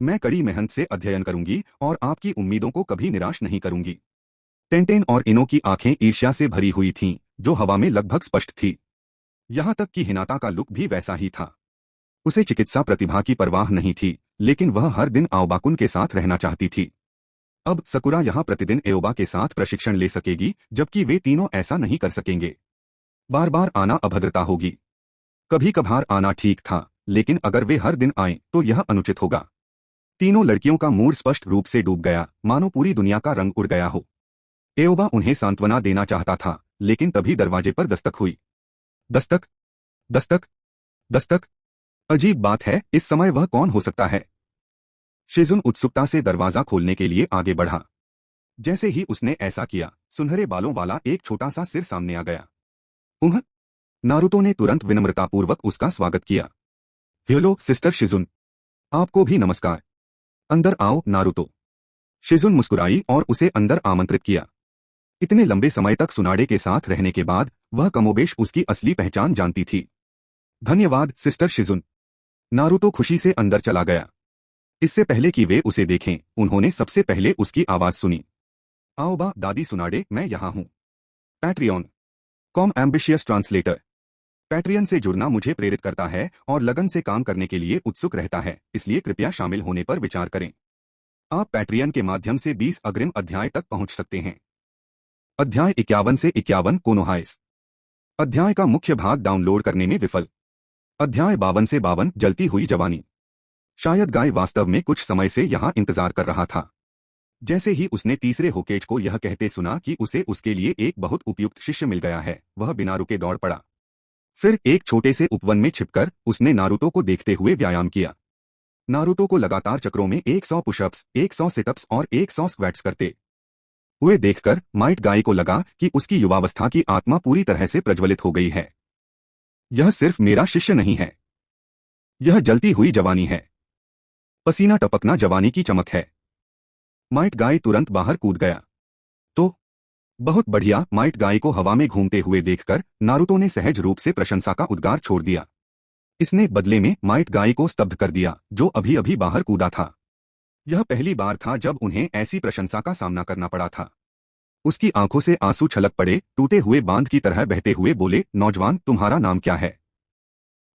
मैं कड़ी मेहनत से अध्ययन करूंगी और आपकी उम्मीदों को कभी निराश नहीं करूंगी। टेंटेन और इनो की आंखें ईर्ष्या से भरी हुई थीं, जो हवा में लगभग स्पष्ट थी। यहां तक कि हिनाता का लुक भी वैसा ही था। उसे चिकित्सा प्रतिभा की परवाह नहीं थी, लेकिन वह हर दिन आओबाकुन के साथ रहना चाहती थी। अब सकुरा यहां प्रतिदिन एओबा के साथ प्रशिक्षण ले सकेगी, जबकि वे तीनों ऐसा नहीं कर सकेंगे। बार बार आना अभद्रता होगी। कभी कभार आना ठीक था, लेकिन अगर वे हर दिन आएं तो यह अनुचित होगा। तीनों लड़कियों का मूड स्पष्ट रूप से डूब गया, मानो पूरी दुनिया का रंग उड़ गया हो। एओबा उन्हें सांत्वना देना चाहता था, लेकिन तभी दरवाजे पर दस्तक हुई। दस्तक, दस्तक, दस्तक। अजीब बात है, इस समय वह कौन हो सकता है? शिजुन उत्सुकता से दरवाजा खोलने के लिए आगे बढ़ा। जैसे ही उसने ऐसा किया, सुनहरे बालों वाला एक छोटा सा सिर सामने आ गया। नारुतो ने तुरंत विनम्रतापूर्वक उसका स्वागत किया। हेलो सिस्टर शिजुन, आपको भी नमस्कार। अंदर आओ नारुतो। शिजुन मुस्कुराई और उसे अंदर आमंत्रित किया। इतने लंबे समय तक सुनाडे के साथ रहने के बाद वह कमोबेश उसकी असली पहचान जानती थी। धन्यवाद सिस्टर शिजुन। नारुतो खुशी से अंदर चला गया। इससे पहले कि वे उसे देखें, उन्होंने सबसे पहले उसकी आवाज सुनी। आओबा दादी सुनाडे, मैं यहाँ हूँ। Patreon com ambitious translator. Patreon से जुड़ना मुझे प्रेरित करता है और लगन से काम करने के लिए उत्सुक रहता है, इसलिए कृपया शामिल होने पर विचार करें। आप पैट्रियन के माध्यम से 20 अग्रिम अध्याय तक पहुंच सकते हैं। अध्याय 51 से 51 कोनोहाइस। अध्याय का मुख्य भाग डाउनलोड करने में विफल। अध्याय 52 से 52 जलती हुई जवानी। शायद गाय वास्तव में कुछ समय से यहां इंतजार कर रहा था। जैसे ही उसने तीसरे होकेज को यह कहते सुना कि उसे उसके लिए एक बहुत उपयुक्त शिष्य मिल गया है, वह बिना रुके दौड़ पड़ा। फिर एक छोटे से उपवन में छिपकर उसने नारुतो को देखते हुए व्यायाम किया। नारुतो को लगातार चक्रों में 100 पुशअप्स, 100 सिटअप्स और 100 स्क्वैट्स करते हुए देखकर माइट गाय को लगा कि उसकी युवावस्था की आत्मा पूरी तरह से प्रज्वलित हो गई है। यह सिर्फ मेरा शिष्य नहीं है, यह जलती हुई जवानी है। पसीना टपकना जवानी की चमक है। माइट गाय तुरंत बाहर कूद गया। तो बहुत बढ़िया। माइट गाय को हवा में घूमते हुए देखकर नारुतो ने सहज रूप से प्रशंसा का उद्गार छोड़ दिया। इसने बदले में माइट गाय को स्तब्ध कर दिया, जो अभी अभी बाहर कूदा था। यह पहली बार था जब उन्हें ऐसी प्रशंसा का सामना करना पड़ा था। उसकी आंखों से आंसू छलक पड़े, टूटे हुए बांध की तरह बहते हुए बोले, नौजवान तुम्हारा नाम क्या है?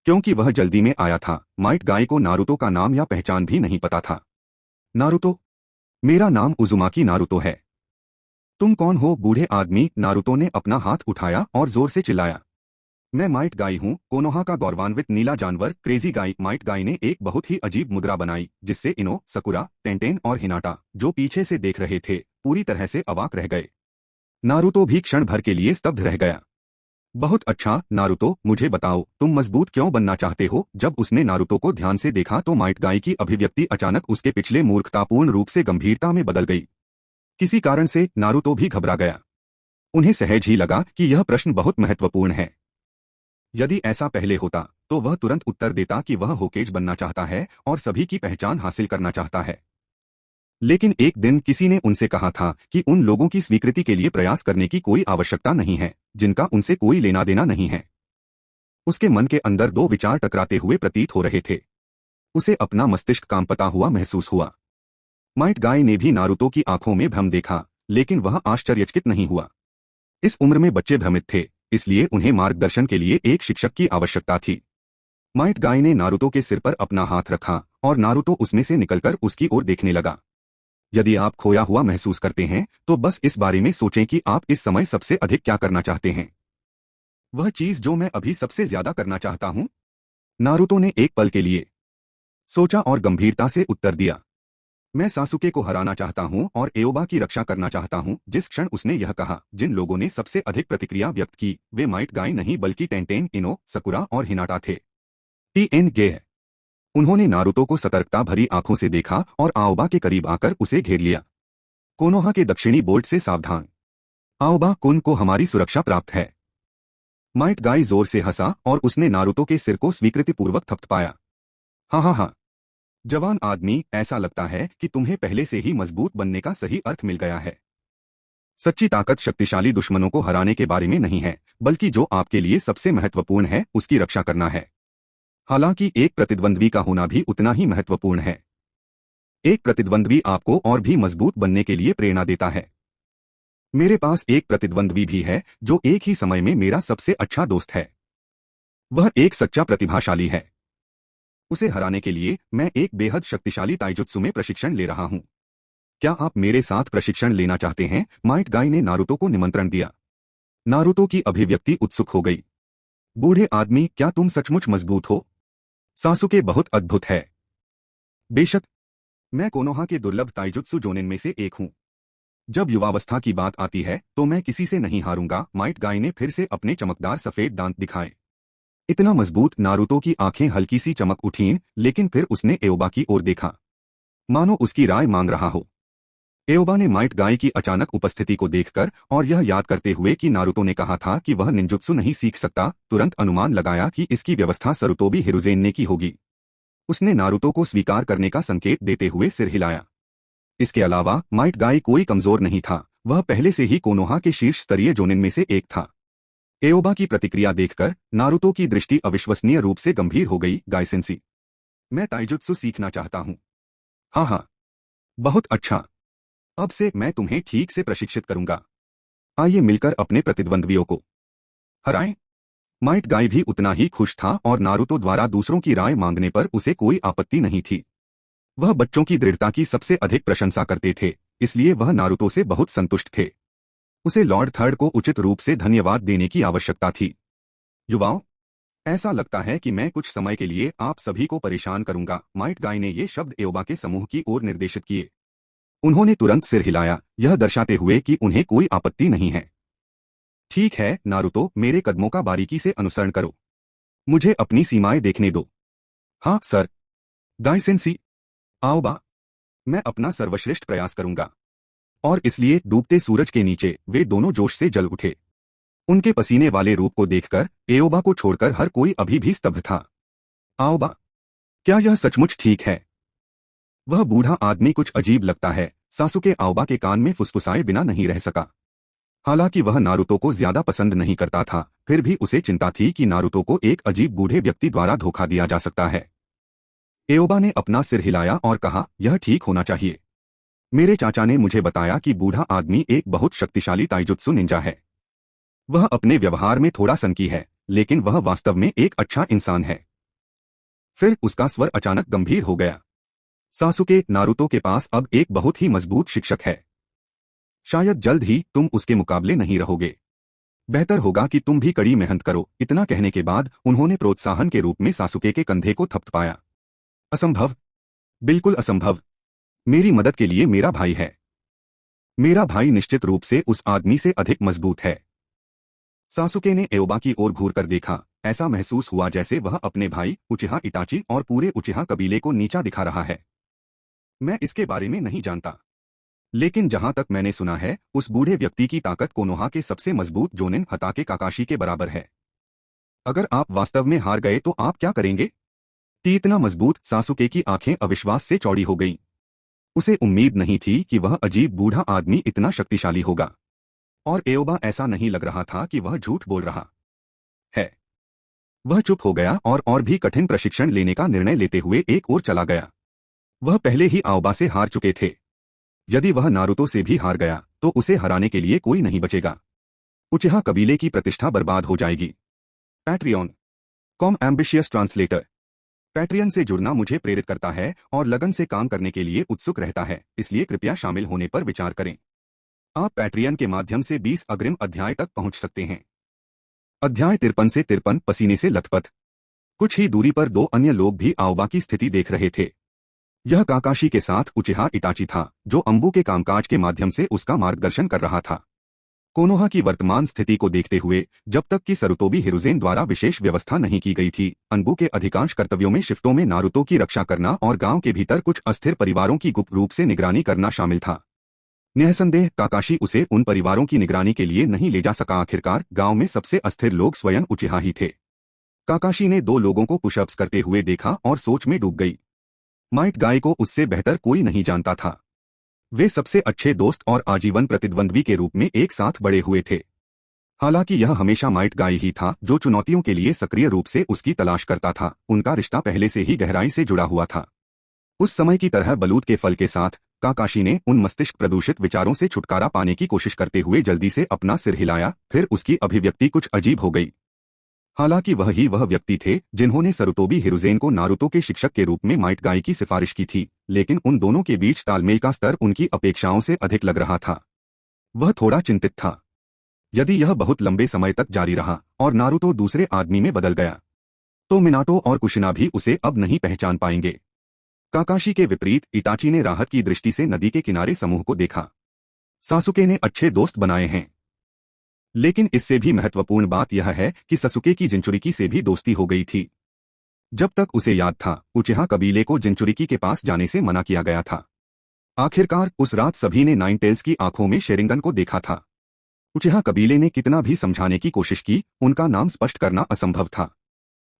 क्योंकि वह जल्दी में आया था, माइट गाय को नारुतो का नाम या पहचान भी नहीं पता था। नारुतो, मेरा नाम उजुमाकी नारुतो है। तुम कौन हो बूढ़े आदमी? नारुतो ने अपना हाथ उठाया और जोर से चिल्लाया। मैं माइट गाय हूँ, कोनोहा का गौरवान्वित नीला जानवर, क्रेजी गाय। माइट गाय ने एक बहुत ही अजीब मुद्रा बनाई, जिससे इनो, सकुरा, टेंटेन और हिनाटा, जो पीछे से देख रहे थे, पूरी तरह से अवाक रह गए। नारुतो भी क्षण भर के लिए स्तब्ध रह गया। बहुत अच्छा नारुतो, मुझे बताओ तुम मजबूत क्यों बनना चाहते हो? जब उसने नारुतो को ध्यान से देखा तो माइट गाय की अभिव्यक्ति अचानक उसके पिछले मूर्खतापूर्ण रूप से गंभीरता में बदल गई। किसी कारण से नारुतो भी घबरा गया। उन्हें सहज ही लगा कि यह प्रश्न बहुत महत्वपूर्ण है। यदि ऐसा पहले होता तो वह तुरंत उत्तर देता कि वह होकेज बनना चाहता है और सभी की पहचान हासिल करना चाहता है। लेकिन एक दिन किसी ने उनसे कहा था कि उन लोगों की स्वीकृति के लिए प्रयास करने की कोई आवश्यकता नहीं है जिनका उनसे कोई लेना देना नहीं है। उसके मन के अंदर दो विचार टकराते हुए प्रतीत हो रहे थे। उसे अपना मस्तिष्क कांपता हुआ महसूस हुआ। माइट गाय ने भी नारुतो की आंखों में भ्रम देखा, लेकिन वह आश्चर्यचकित नहीं हुआ। इस उम्र में बच्चे भ्रमित थे, इसलिए उन्हें मार्गदर्शन के लिए एक शिक्षक की आवश्यकता थी। माइट गाय ने नारुतो के सिर पर अपना हाथ रखा और नारुतो उसमें से निकलकर उसकी ओर देखने लगा। यदि आप खोया हुआ महसूस करते हैं तो बस इस बारे में सोचें कि आप इस समय सबसे अधिक क्या करना चाहते हैं। वह चीज जो मैं अभी सबसे ज्यादा करना चाहता हूं। नारुतो ने एक पल के लिए सोचा और गंभीरता से उत्तर दिया, मैं सासुके को हराना चाहता हूं और एओबा की रक्षा करना चाहता हूं। जिस क्षण उसने यह कहा, जिन लोगों ने सबसे अधिक प्रतिक्रिया व्यक्त की वे माइट गाय नहीं बल्कि टेंटेन, इनो, सकुरा और हिनाटा थे। टीएन गे। उन्होंने नारुतो को सतर्कता भरी आंखों से देखा और आओबा के करीब आकर उसे घेर लिया। कोनोहा के दक्षिणी बोर्ड से सावधान। आओबा कुन को हमारी सुरक्षा प्राप्त है। माइट गाय जोर से हंसा और उसने नारुतो के सिर को स्वीकृतिपूर्वक थपथपाया। हाँ हाँ हाँ, जवान आदमी, ऐसा लगता है कि तुम्हें पहले से ही मजबूत बनने का सही अर्थ मिल गया है। सच्ची ताकत शक्तिशाली दुश्मनों को हराने के बारे में नहीं है, बल्कि जो आपके लिए सबसे महत्वपूर्ण है उसकी रक्षा करना है। हालांकि एक प्रतिद्वंद्वी का होना भी उतना ही महत्वपूर्ण है। एक प्रतिद्वंद्वी आपको और भी मजबूत बनने के लिए प्रेरणा देता है। मेरे पास एक प्रतिद्वंद्वी भी है जो एक ही समय में मेरा सबसे अच्छा दोस्त है। वह एक सच्चा प्रतिभाशाली है। उसे हराने के लिए मैं एक बेहद शक्तिशाली ताइजुत्सु में प्रशिक्षण ले रहा हूं। क्या आप मेरे साथ प्रशिक्षण लेना चाहते हैं? माइट गाय ने नारुतो को निमंत्रण दिया। नारुतो की अभिव्यक्ति उत्सुक हो गई। बूढ़े आदमी, क्या तुम सचमुच मजबूत हो? सासुके बहुत अद्भुत है। बेशक, मैं कोनोहा के दुर्लभ ताइजुत्सु जोनिन में से एक हूं। जब युवावस्था की बात आती है तो मैं किसी से नहीं हारूंगा। माइट गाय ने फिर से अपने चमकदार सफेद दांत दिखाए। इतना मजबूत। नारुतो की आंखें हल्की सी चमक उठीं, लेकिन फिर उसने एओबा की ओर देखा, मानो उसकी राय मांग रहा हो। एओबा ने माइट गाय की अचानक उपस्थिति को देखकर और यह याद करते हुए कि नारुतो ने कहा था कि वह निंजुत्सु नहीं सीख सकता, तुरंत अनुमान लगाया कि इसकी व्यवस्था सरुतोबी हिरुजेन ने की होगी। उसने नारुतो को स्वीकार करने का संकेत देते हुए सिर हिलाया। इसके अलावा माइट गाय कोई कमजोर नहीं था, वह पहले से ही कोनोहा के शीर्ष स्तरीय जोनिन में से एक था। एओबा की प्रतिक्रिया देखकर नारुतो की दृष्टि अविश्वसनीय रूप से गंभीर हो गई। गायसेंसी, मैं ताइजुत्सु सीखना चाहता हूं। हाँ हाँ, बहुत अच्छा। अब से मैं तुम्हें ठीक से प्रशिक्षित करूंगा। आइए मिलकर अपने प्रतिद्वंद्वियों को हराएं। माइट गाय भी उतना ही खुश था और नारुतो द्वारा दूसरों की राय मांगने पर उसे कोई आपत्ति नहीं थी। वह बच्चों की दृढ़ता की सबसे अधिक प्रशंसा करते थे, इसलिए वह नारुतो से बहुत संतुष्ट थे। उसे लॉर्ड थर्ड को उचित रूप से धन्यवाद देने की आवश्यकता थी। युवाओं, ऐसा लगता है कि मैं कुछ समय के लिए आप सभी को परेशान करूंगा। माइट गाय ने ये शब्द एओबा के समूह की ओर निर्देशित किए। उन्होंने तुरंत सिर हिलाया, यह दर्शाते हुए कि उन्हें कोई आपत्ति नहीं है। ठीक है नारुतो, मेरे कदमों का बारीकी से अनुसरण करो। मुझे अपनी सीमाएं देखने दो। हाँ सर। गायसेंसी, आओबा, मैं अपना सर्वश्रेष्ठ प्रयास करूंगा। और इसलिए डूबते सूरज के नीचे वे दोनों जोश से जल उठे। उनके पसीने वाले रूप को देखकर एओबा को छोड़कर हर कोई अभी भी स्तब्ध था। आओबा, क्या यह सचमुच ठीक है? वह बूढ़ा आदमी कुछ अजीब लगता है। सासुके आओबा के कान में फुसफुसाए बिना नहीं रह सका। हालांकि वह नारुतो को ज्यादा पसंद नहीं करता था, फिर भी उसे चिंता थी कि नारुतो को एक अजीब बूढ़े व्यक्ति द्वारा धोखा दिया जा सकता है। एओबा ने अपना सिर हिलाया और कहा, यह ठीक होना चाहिए। मेरे चाचा ने मुझे बताया कि बूढ़ा आदमी एक बहुत शक्तिशाली ताइजुत्सु निंजा है। वह अपने व्यवहार में थोड़ा सनकी है, लेकिन वह वास्तव में एक अच्छा इंसान है। फिर उसका स्वर अचानक गंभीर हो गया। सासुके, नारुतो के पास अब एक बहुत ही मजबूत शिक्षक है। शायद जल्द ही तुम उसके मुकाबले नहीं रहोगे। बेहतर होगा कि तुम भी कड़ी मेहनत करो। इतना कहने के बाद उन्होंने प्रोत्साहन के रूप में सासुके के कंधे को थपथपाया। असंभव, बिल्कुल असंभव। मेरी मदद के लिए मेरा भाई है। मेरा भाई निश्चित रूप से उस आदमी से अधिक मजबूत है। सासुके ने एओबा की ओर घूरकर देखा। ऐसा महसूस हुआ जैसे वह अपने भाई उचिहा इटाची और पूरे उचिहा कबीले को नीचा दिखा रहा है। मैं इसके बारे में नहीं जानता, लेकिन जहां तक मैंने सुना है उस बूढ़े व्यक्ति की ताकत कोनोहा के सबसे मजबूत जोनिन हताके काकाशी के बराबर है। अगर आप वास्तव में हार गए तो आप क्या करेंगे? इतना मजबूत सासुके की आंखें अविश्वास से चौड़ी हो गईं। उसे उम्मीद नहीं थी कि वह अजीब बूढ़ा आदमी इतना शक्तिशाली होगा। और एओबा ऐसा नहीं लग रहा था कि वह झूठ बोल रहा है। वह चुप हो गया और भी कठिन प्रशिक्षण लेने का निर्णय लेते हुए एक ओर चला गया। वह पहले ही आओबा से हार चुके थे। यदि वह नारुतो से भी हार गया तो उसे हराने के लिए कोई नहीं बचेगा। उचिहा कबीले की प्रतिष्ठा बर्बाद हो जाएगी। Patreon com ambitious translator. Patreon से जुड़ना मुझे प्रेरित करता है और लगन से काम करने के लिए उत्सुक रहता है, इसलिए कृपया शामिल होने पर विचार करें। आप पैट्रियन के माध्यम से 20 अग्रिम अध्याय तक पहुंच सकते हैं। अध्याय 53 से 53 पसीने से लथपथ। कुछ ही दूरी पर दो अन्य लोग भी आओबा की स्थिति देख रहे थे। यह काकाशी के साथ उचिहा इटाची था, जो अंबू के कामकाज के माध्यम से उसका मार्गदर्शन कर रहा था। कोनोहा की वर्तमान स्थिति को देखते हुए, जब तक कि सरुतोबी हिरुजेन द्वारा विशेष व्यवस्था नहीं की गई थी, अंबू के अधिकांश कर्तव्यों में शिफ्टों में नारुतो की रक्षा करना और गांव के भीतर कुछ अस्थिर परिवारों की गुप्त रूप से निगरानी करना शामिल था। निःसंदेह काकाशी उसे उन परिवारों की निगरानी के लिए नहीं ले जा सका। आखिरकार गांव में सबसे अस्थिर लोग स्वयं उचिहा ही थे। काकाशी ने दो लोगों को पुशअप्स करते हुए देखा और सोच में डूब गई। माइट गाय को उससे बेहतर कोई नहीं जानता था। वे सबसे अच्छे दोस्त और आजीवन प्रतिद्वंद्वी के रूप में एक साथ बड़े हुए थे। हालांकि यह हमेशा माइट गाय ही था जो चुनौतियों के लिए सक्रिय रूप से उसकी तलाश करता था। उनका रिश्ता पहले से ही गहराई से जुड़ा हुआ था। उस समय की तरह बलूत के फल के साथ काकाशी ने उन मस्तिष्क प्रदूषित विचारों से छुटकारा पाने की कोशिश करते हुए जल्दी से अपना सिर हिलाया, फिर उसकी अभिव्यक्ति कुछ अजीब हो गई। हालांकि वह व्यक्ति थे जिन्होंने सरुतोबी हिरुजेन को नारुतो के शिक्षक के रूप में माइट गाय की सिफारिश की थी, लेकिन उन दोनों के बीच तालमेल का स्तर उनकी अपेक्षाओं से अधिक लग रहा था। वह थोड़ा चिंतित था। यदि यह बहुत लंबे समय तक जारी रहा और नारुतो दूसरे आदमी में बदल गया तो मिनाटो और कुशिना भी उसे अब नहीं पहचान पाएंगे। काकाशी के विपरीत इटाची ने राहत की दृष्टि से नदी के किनारे समूह को देखा। सासुके ने अच्छे दोस्त बनाए हैं, लेकिन इससे भी महत्वपूर्ण बात यह है कि ससुके की जिंचुरिकी से भी दोस्ती हो गई थी। जब तक उसे याद था, उचिहा कबीले को जिंचुरिकी के पास जाने से मना किया गया था। आखिरकार उस रात सभी ने नाइन टेल्स की आंखों में शेरिंगन को देखा था। उचिहा कबीले ने कितना भी समझाने की कोशिश की, उनका नाम स्पष्ट करना असंभव था।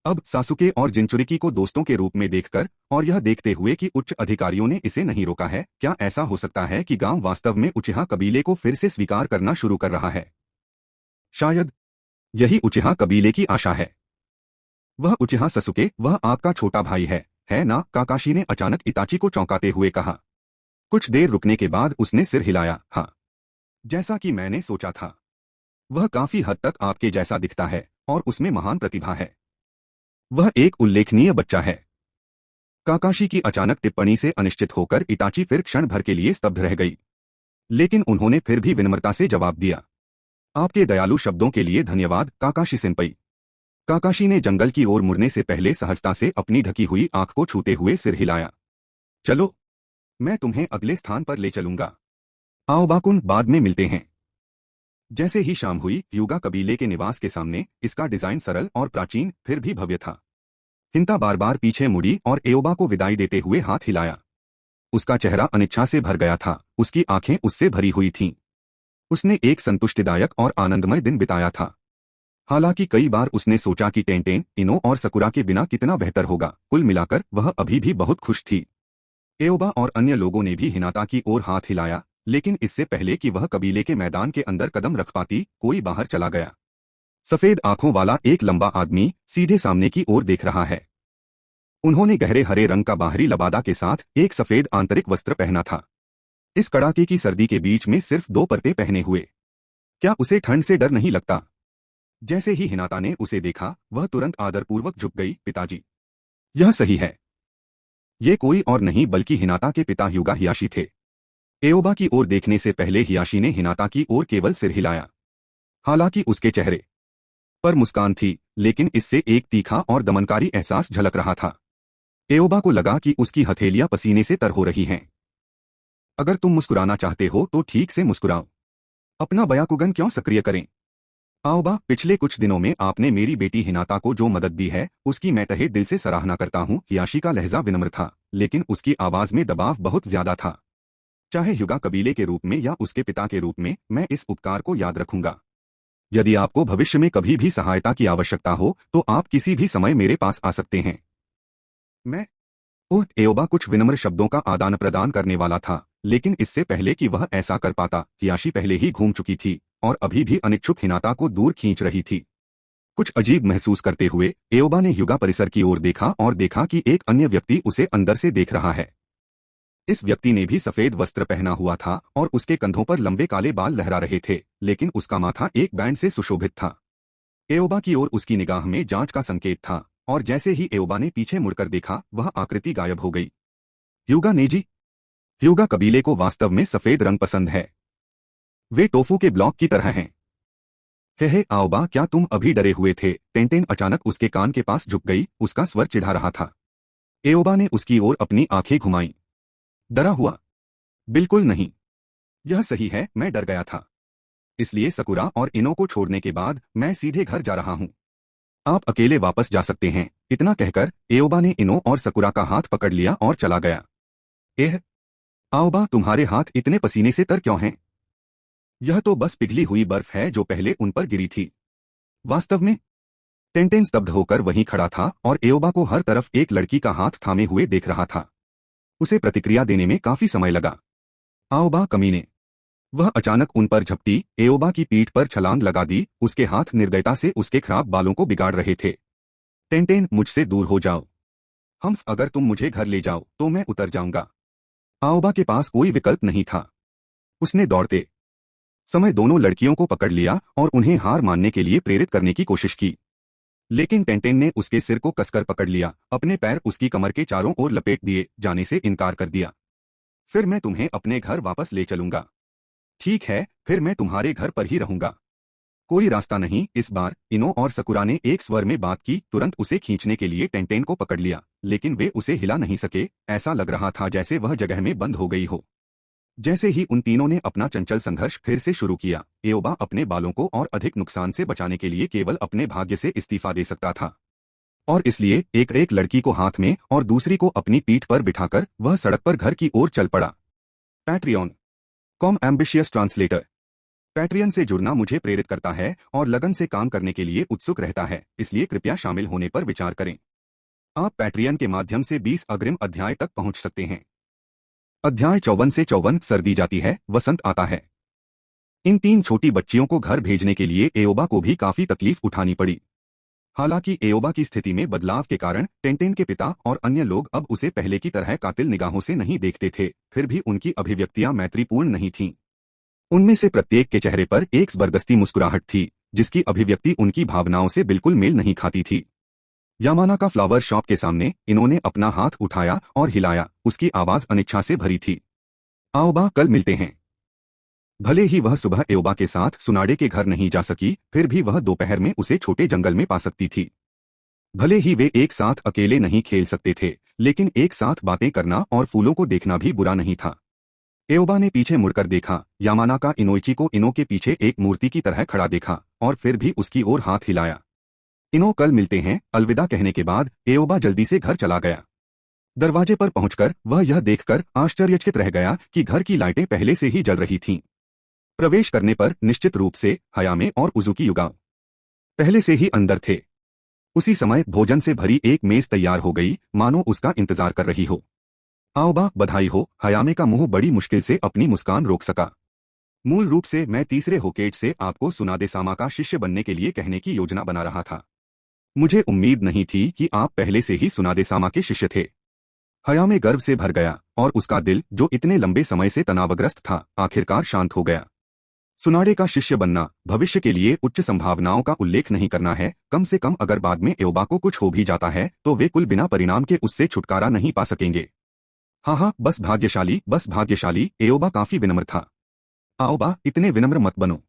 अब सासुके और जिंचुरिकी को दोस्तों के रूप में देखकर और यह देखते हुए कि उच्च अधिकारियों ने इसे नहीं रोका है, क्या ऐसा हो सकता है कि गांव वास्तव में उचिहा कबीले को फिर से स्वीकार करना शुरू कर रहा है? शायद यही उचिहा कबीले की आशा है। वह उचिहा ससुके, वह आपका छोटा भाई है ना? काकाशी ने अचानक इताची को चौंकाते हुए कहा। कुछ देर रुकने के बाद उसने सिर हिलाया। हाँ, जैसा कि मैंने सोचा था। वह काफी हद तक आपके जैसा दिखता है और उसमें महान प्रतिभा है। वह एक उल्लेखनीय बच्चा है। काकाशी की अचानक टिप्पणी से अनिश्चित होकर इताची फिर क्षण भर के लिए स्तब्ध रह गई, लेकिन उन्होंने फिर भी विनम्रता से जवाब दिया। आपके दयालु शब्दों के लिए धन्यवाद काकाशी सेंपई। काकाशी ने जंगल की ओर मुड़ने से पहले सहजता से अपनी ढकी हुई आंख को छूते हुए सिर हिलाया। चलो, मैं तुम्हें अगले स्थान पर ले चलूंगा। आओ बाकुन, बाद में मिलते हैं। जैसे ही शाम हुई, युगा कबीले के निवास के सामने, इसका डिजाइन सरल और प्राचीन फिर भी भव्य था। हिंता बार बार पीछे मुड़ी और एओबा को विदाई देते हुए हाथ हिलाया। उसका चेहरा अनिच्छा से भर गया था, उसकी आंखें उससे भरी हुई थीं। उसने एक संतुष्टिदायक और आनंदमय दिन बिताया था। हालांकि कई बार उसने सोचा कि टेंटेन, इनो और सकुरा के बिना कितना बेहतर होगा। कुल मिलाकर वह अभी भी बहुत खुश थी। एओबा और अन्य लोगों ने भी हिनाता की ओर हाथ हिलाया, लेकिन इससे पहले कि वह कबीले के मैदान के अंदर कदम रख पाती, कोई बाहर चला गया। सफेद आंखों वाला एक लंबा आदमी सीधे सामने की ओर देख रहा है। उन्होंने गहरे हरे रंग का बाहरी लबादा के साथ एक सफेद आंतरिक वस्त्र पहना था। इस कड़ाके की सर्दी के बीच में सिर्फ 2 परतें पहने हुए। क्या उसे ठंड से डर नहीं लगता? जैसे ही हिनाता ने उसे देखा, वह तुरंत आदरपूर्वक झुक गई। पिताजी। यह सही है। ये कोई और नहीं बल्कि हिनाता के पिता युगा हियाशी थे। एओबा की ओर देखने से पहले हियाशी ने हिनाता की ओर केवल सिर हिलाया। हालांकि उसके चेहरे पर मुस्कान थी, लेकिन इससे एक तीखा और दमनकारी एहसास झलक रहा था। एओबा को लगा कि उसकी हथेलियां पसीने से तर हो रही हैं। अगर तुम मुस्कुराना चाहते हो तो ठीक से मुस्कुराओ। अपना बयाकुगन क्यों सक्रिय करें? आओबा, पिछले कुछ दिनों में आपने मेरी बेटी हिनाता को जो मदद दी है, उसकी मैं तहे दिल से सराहना करता हूँ। हियाशी का लहजा विनम्र था, लेकिन उसकी आवाज में दबाव बहुत ज्यादा था। चाहे युगा कबीले के रूप में या उसके पिता के रूप में, मैं इस उपकार को याद रखूंगा। यदि आपको भविष्य में कभी भी सहायता की आवश्यकता हो तो आप किसी भी समय मेरे पास आ सकते हैं। मैं एओबा कुछ विनम्र शब्दों का आदान प्रदान करने वाला था, लेकिन इससे पहले कि वह ऐसा कर पाता, कियाशी पहले ही घूम चुकी थी और अभी भी अनिच्छुक हिनाता को दूर खींच रही थी। कुछ अजीब महसूस करते हुए एओबा ने युगा परिसर की ओर देखा और देखा कि एक अन्य व्यक्ति उसे अंदर से देख रहा है। इस व्यक्ति ने भी सफेद वस्त्र पहना हुआ था और उसके कंधों पर लंबे काले बाल लहरा रहे थे, लेकिन उसका माथा एक बैंड से सुशोभित था। एओबा की ओर उसकी निगाह में जांच का संकेत था, और जैसे ही एओबा ने पीछे मुड़कर देखा, वह आकृति गायब हो गई। युगा नेजी। युगा कबीले को वास्तव में सफेद रंग पसंद है। वे टोफू के ब्लॉक की तरह हैं। हे आओबा, क्या तुम अभी डरे हुए थे? टेंटेन अचानक उसके कान के पास झुक गई, उसका स्वर चिढ़ा रहा था। एओबा ने उसकी ओर अपनी आंखें घुमाईं। डरा हुआ? बिल्कुल नहीं। यह सही है, मैं डर गया था। इसलिए सकुरा और इनो को छोड़ने के बाद मैं सीधे घर जा रहा हूं। आप अकेले वापस जा सकते हैं। इतना कहकर एओबा ने इनो और सकुरा का हाथ पकड़ लिया और चला गया। एह आओबा, तुम्हारे हाथ इतने पसीने से तर क्यों हैं? यह तो बस पिघली हुई बर्फ है जो पहले उन पर गिरी थी। वास्तव में? टेंटेन स्तब्ध होकर वहीं खड़ा था और एओबा को हर तरफ एक लड़की का हाथ थामे हुए देख रहा था। उसे प्रतिक्रिया देने में काफी समय लगा। आओबा कमीने। वह अचानक उन पर झपटी, एओबा की पीठ पर छलांग लगा दी, उसके हाथ निर्दयता से उसके खराब बालों को बिगाड़ रहे थे। टेंटेन, मुझसे दूर हो जाओ। अगर तुम मुझे घर ले जाओ तो मैं उतर जाऊंगा। आओबा के पास कोई विकल्प नहीं था। उसने दौड़ते समय दोनों लड़कियों को पकड़ लिया और उन्हें हार मानने के लिए प्रेरित करने की कोशिश की, लेकिन टेंटेन ने उसके सिर को कसकर पकड़ लिया, अपने पैर उसकी कमर के चारों ओर लपेट दिए, जाने से इनकार कर दिया। फिर मैं तुम्हें अपने घर वापस ले चलूंगा। ठीक है, फिर मैं तुम्हारे घर पर ही रहूंगा। कोई रास्ता नहीं। इस बार इनो और सकुरा ने एक स्वर में बात की, तुरंत उसे खींचने के लिए टेंटेन को पकड़ लिया, लेकिन वे उसे हिला नहीं सके। ऐसा लग रहा था जैसे वह जगह में बंद हो गई हो। जैसे ही उन तीनों ने अपना चंचल संघर्ष फिर से शुरू किया, एओबा अपने बालों को और अधिक नुकसान से बचाने के लिए केवल अपने भाग्य से इस्तीफा दे सकता था, और इसलिए एक एक लड़की को हाथ में और दूसरी को अपनी पीठ पर बिठाकर वह सड़क पर घर की ओर चल पड़ा। Patreon com ambitious translator. Patreon से जुड़ना मुझे प्रेरित करता है और लगन से काम करने के लिए उत्सुक रहता है, इसलिए कृपया शामिल होने पर विचार करें। आप पैट्रियन के माध्यम से 20 अग्रिम अध्याय तक पहुंच सकते हैं। अध्याय 54 से 54। सर्दी जाती है, वसंत आता है। इन तीन छोटी बच्चियों को घर भेजने के लिए एओबा को भी काफी तकलीफ उठानी पड़ी। हालांकि एओबा की स्थिति में बदलाव के कारण टेंटेन के पिता और अन्य लोग अब उसे पहले की तरह कातिल निगाहों से नहीं देखते थे, फिर भी उनकी अभिव्यक्तियां मैत्रीपूर्ण नहीं थीं। उनमें से प्रत्येक के चेहरे पर एक जबरदस्ती मुस्कुराहट थी, जिसकी अभिव्यक्ति उनकी भावनाओं से बिल्कुल मेल नहीं खाती थी। यामाना का फ्लावर शॉप के सामने इन्होंने अपना हाथ उठाया और हिलाया, उसकी आवाज अनिच्छा से भरी थी। आओबा, कल मिलते हैं। भले ही वह सुबह एओबा के साथ सुनाडे के घर नहीं जा सकी, फिर भी वह दोपहर में उसे छोटे जंगल में पा सकती थी। भले ही वे एक साथ अकेले नहीं खेल सकते थे, लेकिन एक साथ बातें करना और फूलों को देखना भी बुरा नहीं था। एओबा ने पीछे मुड़कर देखा, यामाना का इनोइची को इनो के पीछे एक मूर्ति की तरह खड़ा देखा, और फिर भी उसकी ओर हाथ हिलाया। इनो, कल मिलते हैं। अलविदा कहने के बाद एओबा जल्दी से घर चला गया। दरवाजे पर पहुंचकर वह यह देखकर आश्चर्यचकित रह गया कि घर की लाइटें पहले से ही जल रही थीं। प्रवेश करने पर निश्चित रूप से हयामे और उजुकी युगा पहले से ही अंदर थे। उसी समय भोजन से भरी एक मेज तैयार हो गई, मानो उसका इंतजार कर रही हो। आओबा, बधाई हो। हयामे का मुंह बड़ी मुश्किल से अपनी मुस्कान रोक सका। मूल रूप से मैं तीसरे होकेज से आपको सुनादे सामा का शिष्य बनने के लिए कहने की योजना बना रहा था। मुझे उम्मीद नहीं थी कि आप पहले से ही सुनादे सामा के शिष्य थे। हयामे गर्व से भर गया और उसका दिल, जो इतने लंबे समय से तनावग्रस्त था, आखिरकार शांत हो गया। सुनाडे का शिष्य बनना भविष्य के लिए उच्च संभावनाओं का उल्लेख नहीं करना है। कम से कम अगर बाद में एओबा को कुछ हो भी जाता है तो वे कुल बिना परिणाम के उससे छुटकारा नहीं पा सकेंगे। हाँ, बस भाग्यशाली। एओबा काफी विनम्र था। आओबा, इतने विनम्र मत बनो।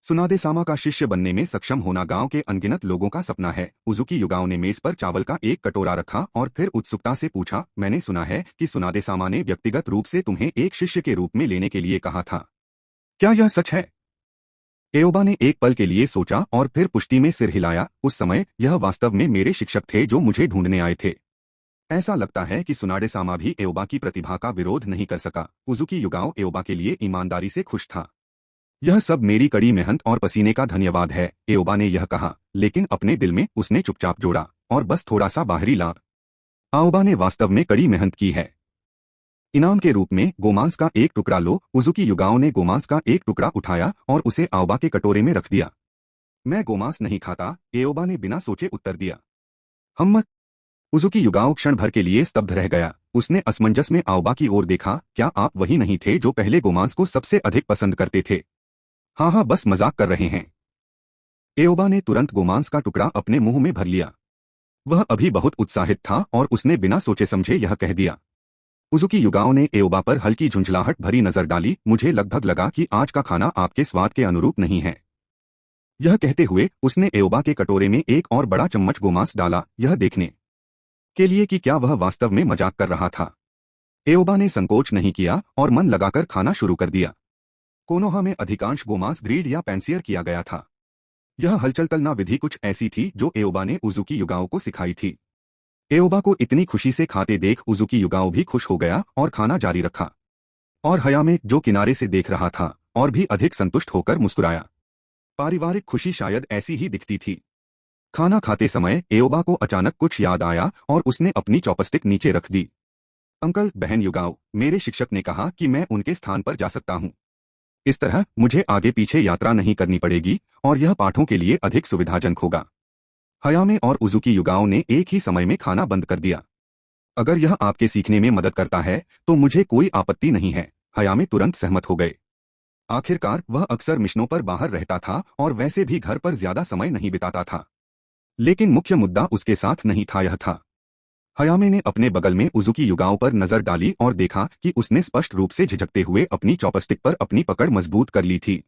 सुनादे सामा का शिष्य बनने में सक्षम होना गांव के अनगिनत लोगों का सपना है। उजुकी युगाओं ने मेज पर चावल का एक कटोरा रखा और फिर उत्सुकता से पूछा, मैंने सुना है कि सुनादे सामा ने व्यक्तिगत रूप से तुम्हें एक शिष्य के रूप में लेने के लिए कहा था। क्या यह सच है? एओबा ने एक पल के लिए सोचा और फिर पुष्टि में सिर हिलाया। उस समय यह वास्तव में मेरे शिक्षक थे जो मुझे ढूंढने आए थे। ऐसा लगता है कि सुनाडे सामा भी एओबा की प्रतिभा का विरोध नहीं कर सका। उजुकी युगाओ एओबा के लिए ईमानदारी से खुश था। यह सब मेरी कड़ी मेहनत और पसीने का धन्यवाद है, एओबा ने यह कहा, लेकिन अपने दिल में उसने चुपचाप जोड़ा, और बस थोड़ा सा बाहरी लाभ। आओबा ने वास्तव में कड़ी मेहनत की है। इनाम के रूप में गोमांस का एक टुकड़ा लो। उजुकी युगाओ ने गोमांस का एक टुकड़ा उठाया और उसे आओबा के कटोरे में रख दिया। मैं गोमांस नहीं खाता, एओबा ने बिना सोचे उत्तर दिया। हम मत। उजुकी युगाओ क्षण भर के लिए स्तब्ध रह गया। उसने असमंजस में आओबा की ओर देखा। क्या आप वही नहीं थे जो पहले गोमांस को सबसे अधिक पसंद करते थे? हाँ हाँ, बस मजाक कर रहे हैं। एओबा ने तुरंत गोमांस का टुकड़ा अपने मुंह में भर लिया। वह अभी बहुत उत्साहित था और उसने बिना सोचे समझे यह कह दिया। उजुकी युगाओ ने एओबा पर हल्की झुंझलाहट भरी नजर डाली। मुझे लगभग लगा कि आज का खाना आपके स्वाद के अनुरूप नहीं है। यह कहते हुए उसने एओबा के कटोरे में एक और बड़ा चम्मच गोमांस डाला, यह देखने के लिए कि क्या वह वास्तव में मजाक कर रहा था। एओबा ने संकोच नहीं किया और मन लगाकर खाना शुरू कर दिया। कोनोहा में अधिकांश गोमांस ग्रिल्ड या पैंसियर किया गया था। यह हलचल तलना विधि कुछ ऐसी थी जो एओबा ने उजुकी युगाओ को सिखाई थी। एओबा को इतनी खुशी से खाते देख उजुकी युगाओ भी खुश हो गया और खाना जारी रखा। और हयामे, जो किनारे से देख रहा था, और भी अधिक संतुष्ट होकर मुस्कुराया। पारिवारिक खुशी शायद ऐसी ही दिखती थी। खाना खाते समय एओबा को अचानक कुछ याद आया और उसने अपनी चॉपस्टिक नीचे रख दी। अंकल, बहन युगाओ, मेरे शिक्षक ने कहा कि मैं उनके स्थान पर जा सकता हूँ। इस तरह मुझे आगे पीछे यात्रा नहीं करनी पड़ेगी और यह पाठों के लिए अधिक सुविधाजनक होगा। हयामे और उजुकी युगाओ ने एक ही समय में खाना बंद कर दिया। अगर यह आपके सीखने में मदद करता है तो मुझे कोई आपत्ति नहीं है, हयामे तुरंत सहमत हो गए। आखिरकार वह अक्सर मिशनों पर बाहर रहता था और वैसे भी घर पर ज्यादा समय नहीं बिताता था। लेकिन मुख्य मुद्दा उसके साथ नहीं था, यह था। हयामे ने अपने बगल में उजुकी युगाओ पर नजर डाली और देखा कि उसने स्पष्ट रूप से झिझकते हुए अपनी चॉपस्टिक पर अपनी पकड़ मजबूत कर ली थी।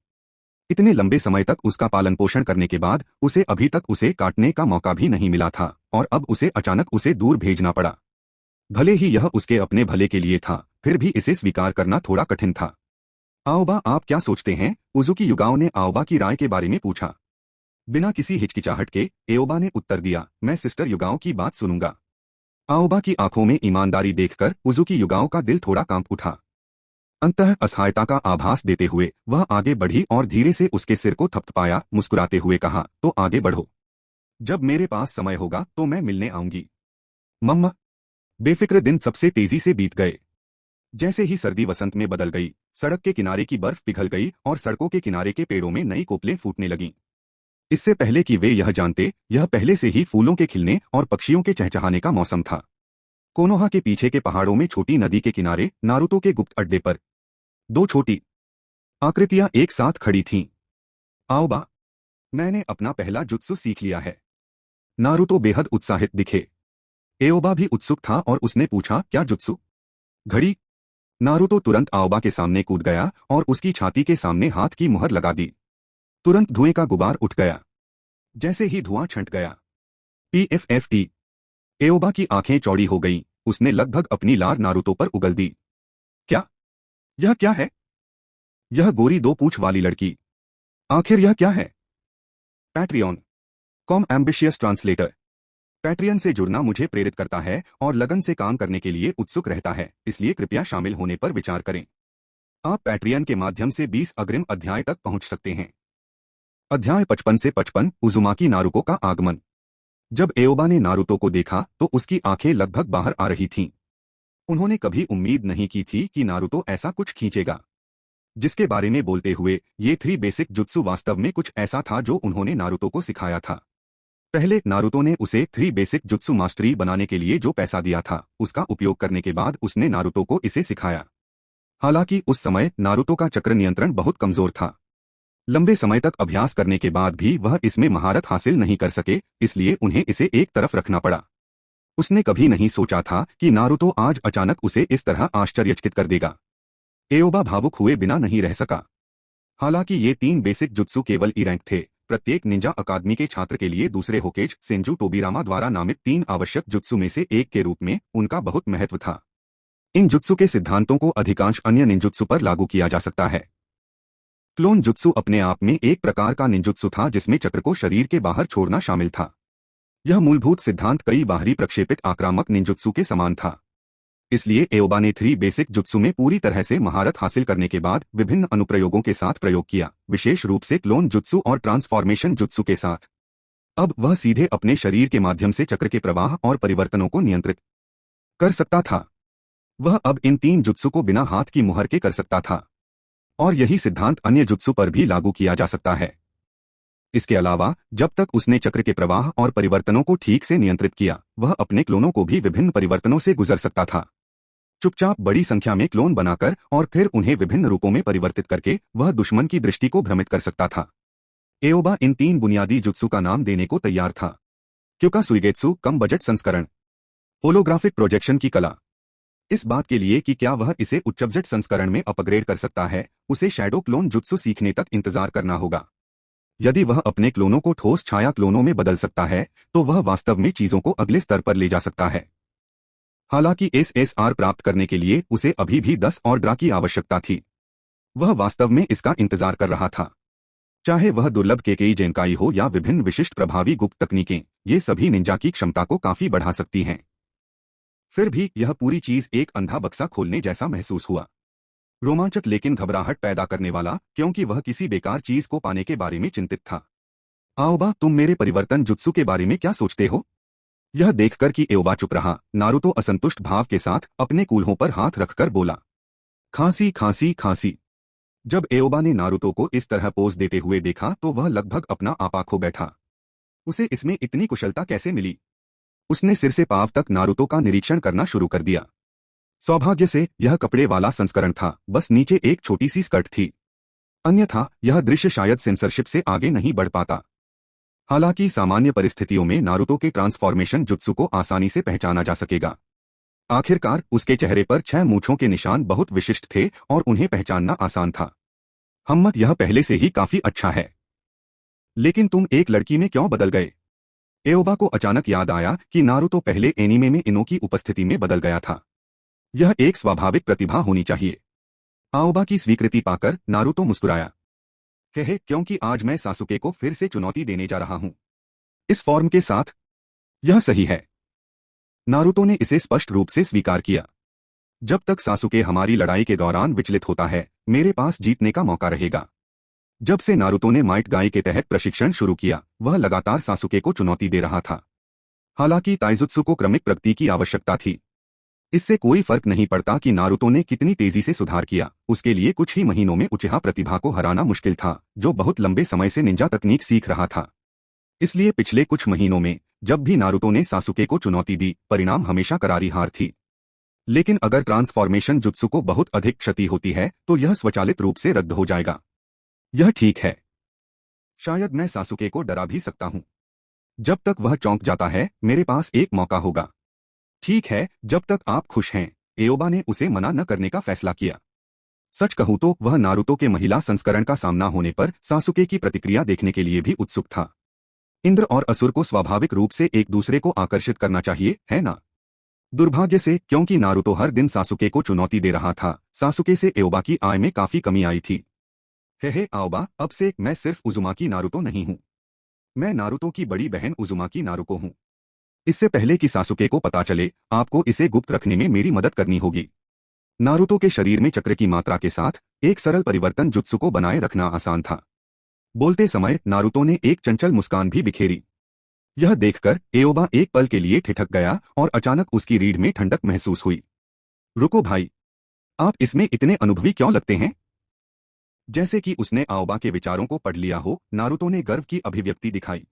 इतने लंबे समय तक उसका पालन पोषण करने के बाद उसे अभी तक उसे काटने का मौका भी नहीं मिला था और अब उसे अचानक उसे दूर भेजना पड़ा। भले ही यह उसके अपने भले के लिए था, फिर भी इसे स्वीकार करना थोड़ा कठिन था। आओबा, आप क्या सोचते हैं? उजुकी युगाओ ने आओबा की राय के बारे में पूछा। बिना किसी हिचकिचाहट के एओबा ने उत्तर दिया, मैं सिस्टर युगाओ की बात सुनूंगा। आओबा की आंखों में ईमानदारी देखकर उजुकी युगाओ का दिल थोड़ा कांप उठा। अंततः असहायता का आभास देते हुए वह आगे बढ़ी और धीरे से उसके सिर को थपथपाया। मुस्कुराते हुए कहा, तो आगे बढ़ो। जब मेरे पास समय होगा तो मैं मिलने आऊंगी। मम्मा। बेफिक्र दिन सबसे तेजी से बीत गए। जैसे ही सर्दी वसंत में बदल गई, सड़क के किनारे की बर्फ पिघल गई और सड़कों के किनारे के पेड़ों में नई कोपलें फूटने लगीं। इससे पहले कि वे यह जानते, यह पहले से ही फूलों के खिलने और पक्षियों के चहचहाने का मौसम था। कोनोहा के पीछे के पहाड़ों में छोटी नदी के किनारे नारुतो के गुप्त अड्डे पर दो छोटी आकृतियां एक साथ खड़ी थीं। आओबा, मैंने अपना पहला जुत्सु सीख लिया है। नारुतो बेहद उत्साहित दिखे। एओबा भी उत्सुक था और उसने पूछा, क्या जुत्सु? घड़ी? नारुतो तुरंत आओबा के सामने कूद गया और उसकी छाती के सामने हाथ की मुहर लगा दी। तुरंत धुएं का गुबार उठ गया। जैसे ही धुआं छंट गया, PFFT। एओबा की आंखें चौड़ी हो गईं। उसने लगभग अपनी लार नारुतो पर उगल दी। क्या? यह क्या है? यह गोरी दो पूंछ वाली लड़की। आखिर यह क्या है? Patreon com ambitious translator. Patreon से जुड़ना मुझे प्रेरित करता है और लगन से काम करने के लिए उत्सुक रहता है, इसलिए कृपया शामिल होने पर विचार करें। आप पैट्रियन के माध्यम से 20 अग्रिम अध्याय तक पहुंच सकते हैं। अध्याय 55 से 55, उजुमाकी नारुको का आगमन। जब एओबा ने नारुतो को देखा तो उसकी आंखें लगभग बाहर आ रही थीं। उन्होंने कभी उम्मीद नहीं की थी कि नारुतो ऐसा कुछ खींचेगा। जिसके बारे में बोलते हुए ये 3 बेसिक जुत्सु वास्तव में कुछ ऐसा था जो उन्होंने नारुतो को सिखाया था। पहले नारुतो ने उसे 3 बेसिक जुत्सु मास्टरी बनाने के लिए जो पैसा दिया था, उसका उपयोग करने के बाद उसने नारुतो को इसे सिखाया। हालांकि उस समय नारुतो का चक्र नियंत्रण बहुत कमजोर था। लंबे समय तक अभ्यास करने के बाद भी वह इसमें महारत हासिल नहीं कर सके, इसलिए उन्हें इसे एक तरफ रखना पड़ा। उसने कभी नहीं सोचा था कि नारुतो आज अचानक उसे इस तरह आश्चर्यचकित कर देगा। एओबा भावुक हुए बिना नहीं रह सका। हालांकि ये 3 बेसिक जुत्सु केवल ई रैंक थे। प्रत्येक निंजा अकादमी के छात्र के लिए दूसरे होकेज सेंजू टोबिरामा द्वारा नामित 3 आवश्यक जुत्सु में से एक के रूप में उनका बहुत महत्व था। इन जुत्सु के सिद्धांतों को अधिकांश अन्य निंजुत्सु पर लागू किया जा सकता है। क्लोन जुत्सु अपने आप में एक प्रकार का निंजुत्सु था जिसमें चक्र को शरीर के बाहर छोड़ना शामिल था। यह मूलभूत सिद्धांत कई बाहरी प्रक्षेपित आक्रामक निंजुत्सु के समान था। इसलिए एओबा ने 3 बेसिक जुत्सु में पूरी तरह से महारत हासिल करने के बाद विभिन्न अनुप्रयोगों के साथ प्रयोग किया, विशेष रूप से क्लोन जुत्सु और ट्रांसफॉर्मेशन जुत्सु के साथ। अब वह सीधे अपने शरीर के माध्यम से चक्र के प्रवाह और परिवर्तनों को नियंत्रित कर सकता था। वह अब इन 3 जुत्सु को बिना हाथ की मुहर के कर सकता था, और यही सिद्धांत अन्य जुत्सु पर भी लागू किया जा सकता है। इसके अलावा जब तक उसने चक्र के प्रवाह और परिवर्तनों को ठीक से नियंत्रित किया, वह अपने क्लोनों को भी विभिन्न परिवर्तनों से गुजर सकता था। चुपचाप बड़ी संख्या में क्लोन बनाकर और फिर उन्हें विभिन्न रूपों में परिवर्तित करके वह दुश्मन की दृष्टि को भ्रमित कर सकता था। एओबा इन 3 बुनियादी जुत्सु का नाम देने को तैयार था। क्योंकि सुइगेत्सु कम बजट संस्करण, होलोग्राफिक प्रोजेक्शन की कला। इस बात के लिए कि क्या वह इसे उच्च बजट संस्करण में अपग्रेड कर सकता है, उसे शैडो क्लोन जुत्सु सीखने तक इंतजार करना होगा। यदि वह अपने क्लोनों को ठोस छाया क्लोनों में बदल सकता है, तो वह वास्तव में चीजों को अगले स्तर पर ले जा सकता है। हालांकि एसएसआर प्राप्त करने के लिए उसे अभी भी 10 और ड्रा की आवश्यकता थी। वह वास्तव में इसका इंतजार कर रहा था। चाहे वह दुर्लभ केकेई जेनकाई हो या विभिन्न विशिष्ट प्रभावी गुप्त तकनीकें, ये सभी निंजा की क्षमता को काफी बढ़ा सकती हैं। फिर भी यह पूरी चीज एक अंधा बक्सा खोलने जैसा महसूस हुआ। रोमांचक लेकिन घबराहट पैदा करने वाला, क्योंकि वह किसी बेकार चीज को पाने के बारे में चिंतित था। आओबा, तुम मेरे परिवर्तन जुत्सु के बारे में क्या सोचते हो? यह देखकर कि एओबा चुप रहा, नारुतो असंतुष्ट भाव के साथ अपने कूल्हों पर हाथ रखकर बोला, खांसी खांसी खांसी। जब एओबा ने नारुतो को इस तरह पोज देते हुए देखा तो वह लगभग अपना आपा खो बैठा। उसे इसमें इतनी कुशलता कैसे मिली? उसने सिर से पांव तक नारुतो का निरीक्षण करना शुरू कर दिया। सौभाग्य से यह कपड़े वाला संस्करण था, बस नीचे एक छोटी सी स्कर्ट थी। अन्यथा यह दृश्य शायद सेंसरशिप से आगे नहीं बढ़ पाता। हालांकि सामान्य परिस्थितियों में नारुतो के ट्रांसफॉर्मेशन जुत्सु को आसानी से पहचाना जा सकेगा। आखिरकार उसके चेहरे पर 6 मूंछों के निशान बहुत विशिष्ट थे और उन्हें पहचानना आसान था। हम्मत, यह पहले से ही काफी अच्छा है। लेकिन तुम एक लड़की में क्यों बदल गए? एओबा को अचानक याद आया कि नारुतो पहले एनीमे में इनो की उपस्थिति में बदल गया था। यह एक स्वाभाविक प्रतिभा होनी चाहिए। आओबा की स्वीकृति पाकर नारुतो मुस्कुराया। कहे, क्योंकि आज मैं सासुके को फिर से चुनौती देने जा रहा हूं। इस फॉर्म के साथ यह सही है। नारुतो ने इसे स्पष्ट रूप से स्वीकार किया। जब तक सासुके हमारी लड़ाई के दौरान विचलित होता है, मेरे पास जीतने का मौका रहेगा। जब से नारुतो ने माइट गाई के तहत प्रशिक्षण शुरू किया, वह लगातार सासुके को चुनौती दे रहा था। हालांकि ताइजुत्सु को क्रमिक प्रगति की आवश्यकता थी। इससे कोई फर्क नहीं पड़ता कि नारुतो ने कितनी तेजी से सुधार किया, उसके लिए कुछ ही महीनों में उचिहा प्रतिभा को हराना मुश्किल था, जो बहुत लंबे समय से निंजा तकनीक सीख रहा था। इसलिए पिछले कुछ महीनों में जब भी नारुतो ने सासुके को चुनौती दी, परिणाम हमेशा करारी हार थी। लेकिन अगर ट्रांसफॉर्मेशन जुत्सु को बहुत अधिक क्षति होती है तो यह स्वचालित रूप से रद्द हो जाएगा। यह ठीक है। शायद मैं सासुके को डरा भी सकता हूं। जब तक वह चौंक जाता है, मेरे पास एक मौका होगा। ठीक है, जब तक आप खुश हैं। एओबा ने उसे मना न करने का फैसला किया। सच कहूं तो वह नारुतो के महिला संस्करण का सामना होने पर सासुके की प्रतिक्रिया देखने के लिए भी उत्सुक था। इंद्र और असुर को स्वाभाविक रूप से एक दूसरे को आकर्षित करना चाहिए, है ना? दुर्भाग्य से, क्योंकि नारुतो हर दिन सासुके को चुनौती दे रहा था, सासुके से एओबा की आय में काफी कमी आई थी। हे आओबा, अब से मैं सिर्फ उजुमाकी नारुतो नहीं हूं। मैं नारुतो की बड़ी बहन उजुमाकी नारुको हूं। इससे पहले कि सासुके को पता चले, आपको इसे गुप्त रखने में मेरी मदद करनी होगी। नारुतो के शरीर में चक्र की मात्रा के साथ एक सरल परिवर्तन जुत्सु को बनाए रखना आसान था। बोलते समय नारुतो ने एक चंचल मुस्कान भी बिखेरी। यह देखकर एओबा एक पल के लिए ठिठक गया और अचानक उसकी रीढ़ में ठंडक महसूस हुई। रुको भाई, आप इसमें इतने अनुभवी क्यों लगते हैं? जैसे कि उसने आओबा के विचारों को पढ़ लिया हो, नारुतो ने गर्व की अभिव्यक्ति दिखाई।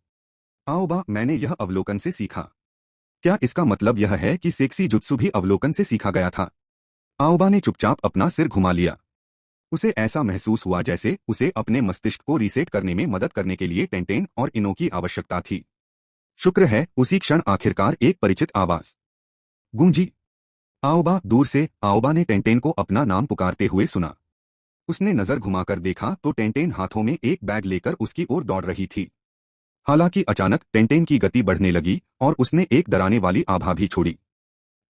आओबा, मैंने यह अवलोकन से सीखा। क्या इसका मतलब यह है कि सेक्सी जुत्सु भी अवलोकन से सीखा गया था? आओबा ने चुपचाप अपना सिर घुमा लिया। उसे ऐसा महसूस हुआ जैसे उसे अपने मस्तिष्क को रीसेट करने में मदद करने के लिए टेंटेन और इनो की आवश्यकता थी। शुक्र है, उसी क्षण आखिरकार एक परिचित आवाज गूंजी। आओबा, दूर से आओबा ने टेंटेन को अपना नाम पुकारते हुए सुना। उसने नजर घुमाकर देखा तो टेंटेन हाथों में एक बैग लेकर उसकी ओर दौड़ रही थी। हालांकि अचानक टेंटेन की गति बढ़ने लगी और उसने एक डराने वाली आभा भी छोड़ी।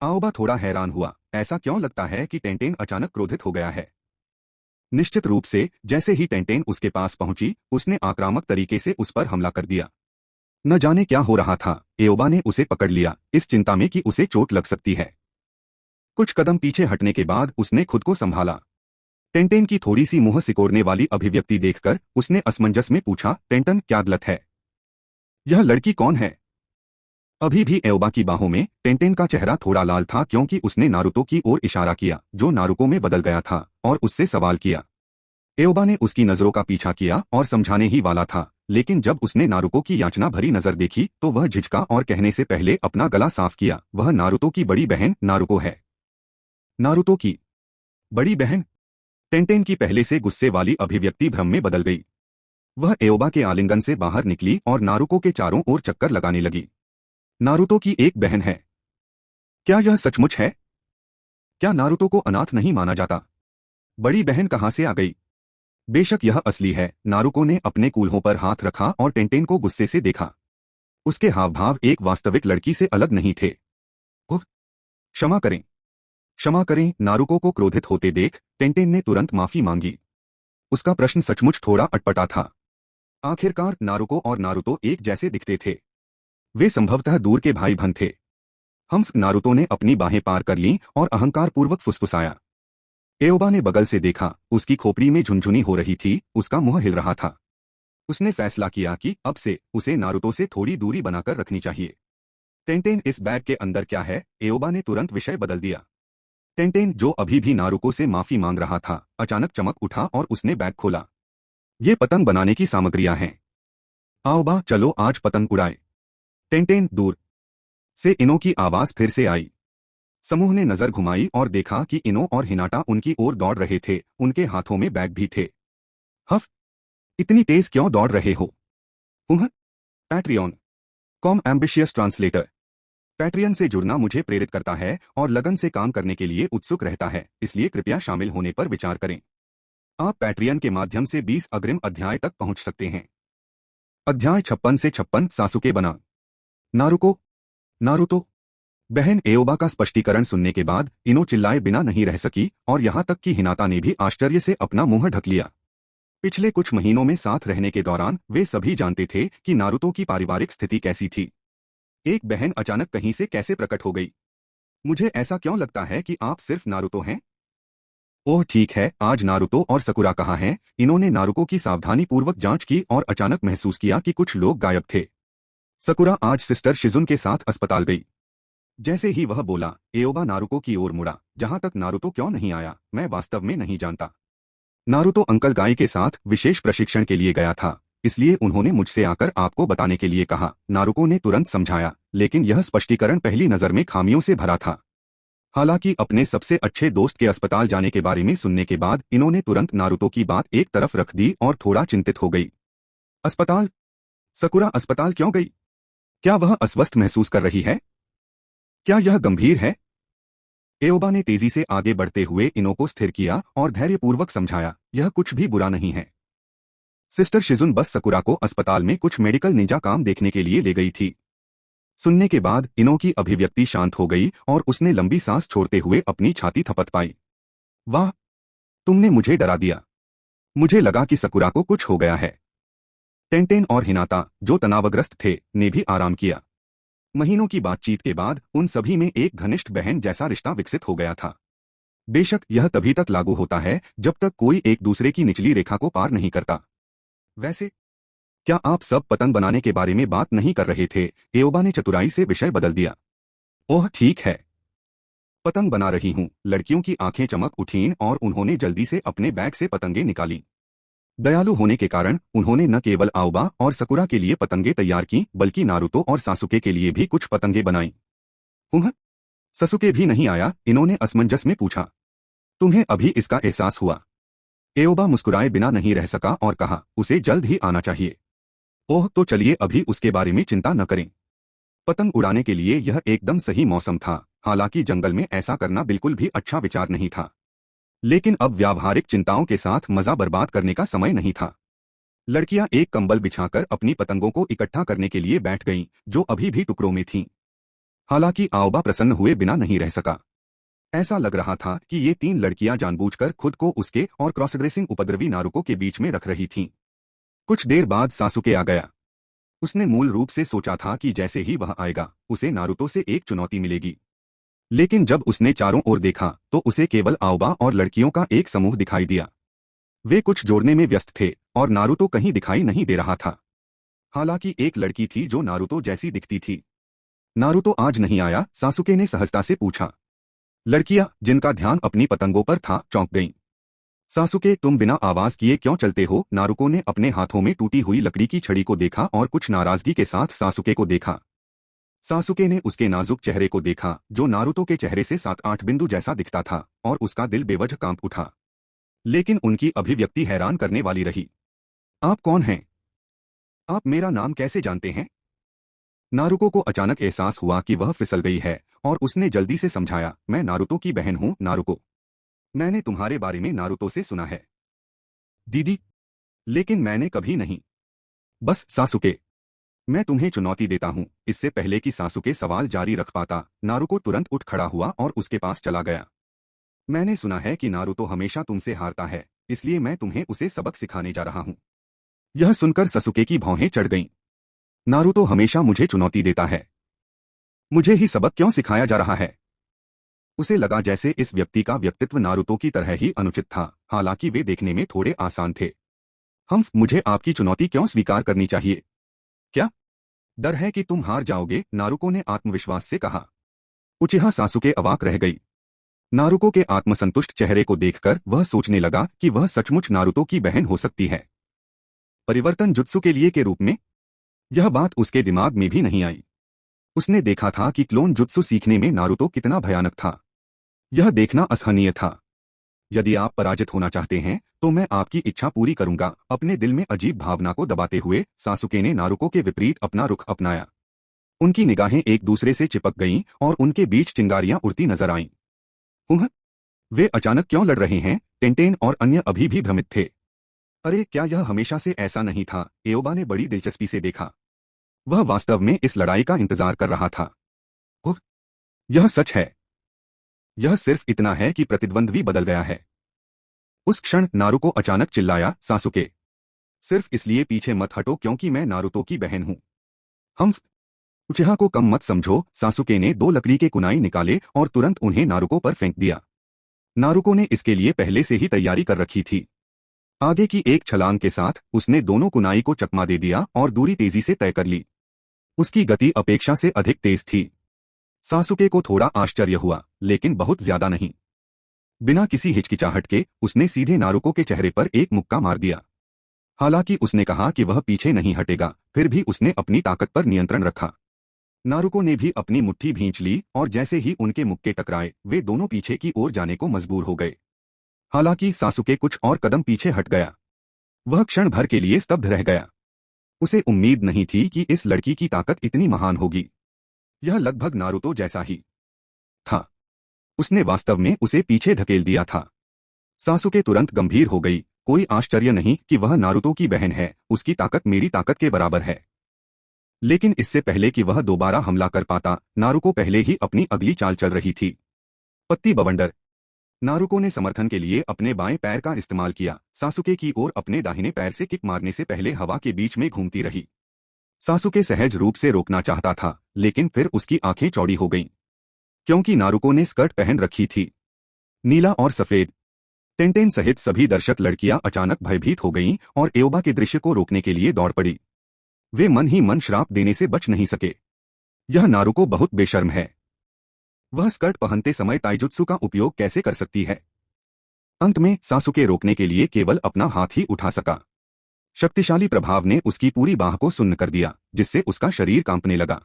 आओबा थोड़ा हैरान हुआ। ऐसा क्यों लगता है कि टेंटेन अचानक क्रोधित हो गया है? निश्चित रूप से, जैसे ही टेंटेन उसके पास पहुंची, उसने आक्रामक तरीके से उस पर हमला कर दिया। न जाने क्या हो रहा था, एओबा ने उसे पकड़ लिया, इस चिंता में कि उसे चोट लग सकती है। कुछ कदम पीछे हटने के बाद उसने खुद को संभाला। टेंटेन की थोड़ी सी मुंह सिकोड़ने वाली अभिव्यक्ति देखकर उसने असमंजस में पूछा, टेंटन क्या गलत है? यह लड़की कौन है? अभी भी एओबा की बाहों में टेंटेन का चेहरा थोड़ा लाल था क्योंकि उसने नारुतो की ओर इशारा किया, जो नारुको में बदल गया था, और उससे सवाल किया। एओबा ने उसकी नजरों का पीछा किया और समझाने ही वाला था, लेकिन जब उसने नारुको की याचना भरी नजर देखी तो वह झिझका और कहने से पहले अपना गला साफ किया, वह नारुतो की बड़ी बहन नारुको है। नारुतो की बड़ी बहन? टेंटेन की पहले से गुस्से वाली अभिव्यक्ति भ्रम में बदल गई। वह एओबा के आलिंगन से बाहर निकली और नारुको के चारों ओर चक्कर लगाने लगी। नारुतो की एक बहन है? क्या यह सचमुच है? क्या नारुतो को अनाथ नहीं माना जाता? बड़ी बहन कहां से आ गई? बेशक यह असली है। नारुको ने अपने कूल्हों पर हाथ रखा और टेंटेन को गुस्से से देखा। उसके हाव भाव एक वास्तविक लड़की से अलग नहीं थे। उह, क्षमा करें, क्षमा करें। नारुको को क्रोधित होते देख टेंटेन ने तुरंत माफी मांगी। उसका प्रश्न सचमुच थोड़ा अटपटा था। आखिरकार नारुको और नारुतो एक जैसे दिखते थे। वे संभवतः दूर के भाई बहन थे। नारुतो ने अपनी बाहें पार कर लीं और अहंकार पूर्वक फुसफुसाया। एओबा ने बगल से देखा, उसकी खोपड़ी में झुनझुनी हो रही थी, उसका मुंह हिल रहा था। उसने फैसला किया कि अब से उसे नारुतो से थोड़ी दूरी बनाकर रखनी चाहिए। टेंटेन, इस बैग के अंदर क्या है? एओबा ने तुरंत विषय बदल दिया। टेंटेन, जो अभी भी नारुको से माफी मांग रहा था, अचानक चमक उठा और उसने बैग खोला। ये पतंग बनाने की सामग्रियां हैं। आओबा, चलो आज पतंग उड़ाए। टेंटेन, दूर से इनो की आवाज फिर से आई। समूह ने नजर घुमाई और देखा कि इनो और हिनाटा उनकी ओर दौड़ रहे थे, उनके हाथों में बैग भी थे। हफ, इतनी तेज क्यों दौड़ रहे हो? Patreon com ambitious translator. Patreon से जुड़ना मुझे प्रेरित करता है और लगन से काम करने के लिए उत्सुक रहता है, इसलिए कृपया शामिल होने पर विचार करें। आप पैट्रियन के माध्यम से 20 अग्रिम अध्याय तक पहुंच सकते हैं। अध्याय 56 से 56 सासुके बना। नारुको, नारुतो। बहन एओबा का स्पष्टीकरण सुनने के बाद इनो चिल्लाए बिना नहीं रह सकी और यहां तक कि हिनाता ने भी आश्चर्य से अपना मुंह ढक लिया। पिछले कुछ महीनों में साथ रहने के दौरान वे सभी जानते थे कि नारुतो की पारिवारिक स्थिति कैसी थी। एक बहन अचानक कहीं से कैसे प्रकट हो गई? मुझे ऐसा क्यों लगता है कि आप सिर्फ नारुतो हैं? ओह ठीक है, आज नारुतो और सकुरा कहाँ हैं? इन्होंने नारुको की सावधानी पूर्वक जांच की और अचानक महसूस किया कि कुछ लोग गायब थे। सकुरा आज सिस्टर शिजुन के साथ अस्पताल गई। जैसे ही वह बोला, एओबा नारुको की ओर मुड़ा। जहां तक नारुतो क्यों नहीं आया, मैं वास्तव में नहीं जानता। नारुतो अंकल गाय के साथ विशेष प्रशिक्षण के लिए गया था, इसलिए उन्होंने मुझसे आकर आपको बताने के लिए कहा। नारुको ने तुरंत समझाया, लेकिन यह स्पष्टीकरण पहली नजर में खामियों से भरा था। हालांकि अपने सबसे अच्छे दोस्त के अस्पताल जाने के बारे में सुनने के बाद इन्होंने तुरंत नारुतो की बात एक तरफ रख दी और थोड़ा चिंतित हो गई। अस्पताल? सकुरा अस्पताल क्यों गई? क्या वह अस्वस्थ महसूस कर रही है? क्या यह गंभीर है? एओबा ने तेजी से आगे बढ़ते हुए इनो को स्थिर किया और धैर्यपूर्वक समझाया, यह कुछ भी बुरा नहीं है। सिस्टर शिजुन बस सकुरा को अस्पताल में कुछ मेडिकल निंजा काम देखने के लिए ले गई थी। सुनने के बाद इनो की अभिव्यक्ति शांत हो गई और उसने लंबी सांस छोड़ते हुए अपनी छाती थपथ पाई। वाह, तुमने मुझे डरा दिया। मुझे लगा कि सकुरा को कुछ हो गया है। टेंटेन और हिनाता, जो तनावग्रस्त थे, ने भी आराम किया। महीनों की बातचीत के बाद उन सभी में एक घनिष्ठ बहन जैसा रिश्ता विकसित हो गया था। बेशक यह तभी तक लागू होता है जब तक कोई एक दूसरे की निचली रेखा को पार नहीं करता। वैसे क्या आप सब पतंग बनाने के बारे में बात नहीं कर रहे थे? एओबा ने चतुराई से विषय बदल दिया। ओह ठीक है, पतंग बना रही हूँ। लड़कियों की आंखें चमक उठीं और उन्होंने जल्दी से अपने बैग से पतंगे निकाली। दयालु होने के कारण उन्होंने न केवल आओबा और सकुरा के लिए पतंगे तैयार की, बल्कि नारुतो और सासुके के लिए भी कुछ पतंगे बनाई। ससुके भी नहीं आया? इन्होंने असमंजस में पूछा। तुम्हें अभी इसका एहसास हुआ? एओबा मुस्कुराए बिना नहीं रह सका और कहा, उसे जल्द ही आना चाहिए। ओह तो चलिए अभी उसके बारे में चिंता न करें। पतंग उड़ाने के लिए यह एकदम सही मौसम था, हालांकि जंगल में ऐसा करना बिल्कुल भी अच्छा विचार नहीं था। लेकिन अब व्यावहारिक चिंताओं के साथ मजा बर्बाद करने का समय नहीं था। लड़कियां एक कंबल बिछाकर अपनी पतंगों को इकट्ठा करने के लिए बैठ गईं, जो अभी भी टुकड़ों में थीं। हालांकि आओबा प्रसन्न हुए बिना नहीं रह सका। ऐसा लग रहा था कि ये तीन लड़कियां जानबूझकर खुद को उसके और क्रॉस ड्रेसिंग उपद्रवी नारुको के बीच में रख रही थीं। कुछ देर बाद सासुके आ गया। उसने मूल रूप से सोचा था कि जैसे ही वह आएगा उसे नारुतो से एक चुनौती मिलेगी। लेकिन जब उसने चारों ओर देखा तो उसे केवल आओबा और लड़कियों का एक समूह दिखाई दिया। वे कुछ जोड़ने में व्यस्त थे और नारुतो कहीं दिखाई नहीं दे रहा था। हालांकि एक लड़की थी जो नारुतो जैसी दिखती थी। नारुतो आज नहीं आया? सासुके ने सहजता से पूछा। लड़कियां, जिनका ध्यान अपनी पतंगों पर था, चौंक गईं। सासुके, तुम बिना आवाज किए क्यों चलते हो? नारुको ने अपने हाथों में टूटी हुई लकड़ी की छड़ी को देखा और कुछ नाराजगी के साथ सासुके को देखा। सासुके ने उसके नाजुक चेहरे को देखा जो नारुतो के चेहरे से 7-8 बिंदु जैसा दिखता था, और उसका दिल बेवजह कांप उठा। लेकिन उनकी अभिव्यक्ति हैरान करने वाली रही। आप कौन हैं? आप मेरा नाम कैसे जानते हैं? नारुको को अचानक एहसास हुआ कि वह फिसल गई है, और उसने जल्दी से समझाया, मैं नारुतो की बहन हूं, नारुको। मैंने तुम्हारे बारे में नारुतो से सुना है। दीदी? लेकिन मैंने कभी नहीं। बस सासुके, मैं तुम्हें चुनौती देता हूं। इससे पहले कि सासुके सवाल जारी रख पाता, नारुको तुरंत उठ खड़ा हुआ और उसके पास चला गया। मैंने सुना है कि नारुतो हमेशा तुमसे हारता है, इसलिए मैं तुम्हें उसे सबक सिखाने जा रहा हूं। यह सुनकर सासुके की भौहें चढ़ गईं। नारुतो हमेशा मुझे चुनौती देता है, मुझे ही सबक क्यों सिखाया जा रहा है? उसे लगा जैसे इस व्यक्ति का व्यक्तित्व नारुतो की तरह ही अनुचित था, हालांकि वे देखने में थोड़े आसान थे। मुझे आपकी चुनौती क्यों स्वीकार करनी चाहिए? क्या डर है कि तुम हार जाओगे? नारुको ने आत्मविश्वास से कहा। उचिहा सासुके अवाक रह गई। नारुको के आत्मसंतुष्ट चेहरे को देखकर वह सोचने लगा कि वह सचमुच नारुतो की बहन हो सकती है। परिवर्तन जुत्सु के लिए के रूप में? यह बात उसके दिमाग में भी नहीं आई। उसने देखा था कि क्लोन जुत्सु सीखने में नारुतो कितना भयानक था। यह देखना असहनीय था। यदि आप पराजित होना चाहते हैं तो मैं आपकी इच्छा पूरी करूंगा। अपने दिल में अजीब भावना को दबाते हुए सासुके ने नारुको के विपरीत अपना रुख अपनाया। उनकी निगाहें एक दूसरे से चिपक गईं और उनके बीच चिंगारियां उड़ती नजर आईं। वे अचानक क्यों लड़ रहे हैं? टेंटेन और अन्य अभी भी भ्रमित थे। अरे, क्या यह हमेशा से ऐसा नहीं था? एओबा ने बड़ी दिलचस्पी से देखा। वह वास्तव में इस लड़ाई का इंतजार कर रहा था। उफ, यह सच है। यह सिर्फ इतना है कि प्रतिद्वंद्वी बदल गया है। उस क्षण नारुको अचानक चिल्लाया, सासुके, सिर्फ इसलिए पीछे मत हटो क्योंकि मैं नारुतो की बहन हूं। हम उचिहा को कम मत समझो। सासुके ने 2 लकड़ी के कुनाई निकाले और तुरंत उन्हें नारुको पर फेंक दिया। नारुको ने इसके लिए पहले से ही तैयारी कर रखी थी। आगे की एक छलांग के साथ उसने दोनों कुनाई को चकमा दे दिया और दूरी तेजी से तय कर ली। उसकी गति अपेक्षा से अधिक तेज थी। सासुके को थोड़ा आश्चर्य हुआ, लेकिन बहुत ज्यादा नहीं। बिना किसी हिचकिचाहट के उसने सीधे नारुको के चेहरे पर एक मुक्का मार दिया। हालांकि उसने कहा कि वह पीछे नहीं हटेगा, फिर भी उसने अपनी ताकत पर नियंत्रण रखा। नारुको ने भी अपनी मुट्ठी भींच ली और जैसे ही उनके मुक्के टकराए वे दोनों पीछे की ओर जाने को मजबूर हो गए। हालांकि सासुके कुछ और कदम पीछे हट गया। वह क्षण भर के लिए स्तब्ध रह गया। उसे उम्मीद नहीं थी कि इस लड़की की ताकत इतनी महान होगी। यह लगभग नारुतो जैसा ही था। उसने वास्तव में उसे पीछे धकेल दिया था। सासुके तुरंत गंभीर हो गई। कोई आश्चर्य नहीं कि वह नारुतो की बहन है, उसकी ताकत मेरी ताकत के बराबर है। लेकिन इससे पहले कि वह दोबारा हमला कर पाता, नारुको पहले ही अपनी अगली चाल चल रही थी। पत्ती बवंडर। नारुको ने समर्थन के लिए अपने बाएं पैर का इस्तेमाल किया। सासुके की ओर अपने दाहिने पैर से किक मारने से पहले हवा के बीच में घूमती रही। सासुके सहज रूप से रोकना चाहता था, लेकिन फिर उसकी आंखें चौड़ी हो गईं, क्योंकि नारुको ने स्कर्ट पहन रखी थी, नीला और सफेद। टेंटेन सहित सभी दर्शक लड़कियां अचानक भयभीत हो गईं और एओबा के दृश्य को रोकने के लिए दौड़ पड़ी। वे मन ही मन श्राप देने से बच नहीं सके। यह नारुको बहुत बेशर्म है। वह स्कर्ट पहनते समय ताइजुत्सु का उपयोग कैसे कर सकती है? अंत में सासुके रोकने के लिए केवल अपना हाथ ही उठा सका। शक्तिशाली प्रभाव ने उसकी पूरी बाह को सुन्न कर दिया, जिससे उसका शरीर कांपने लगा।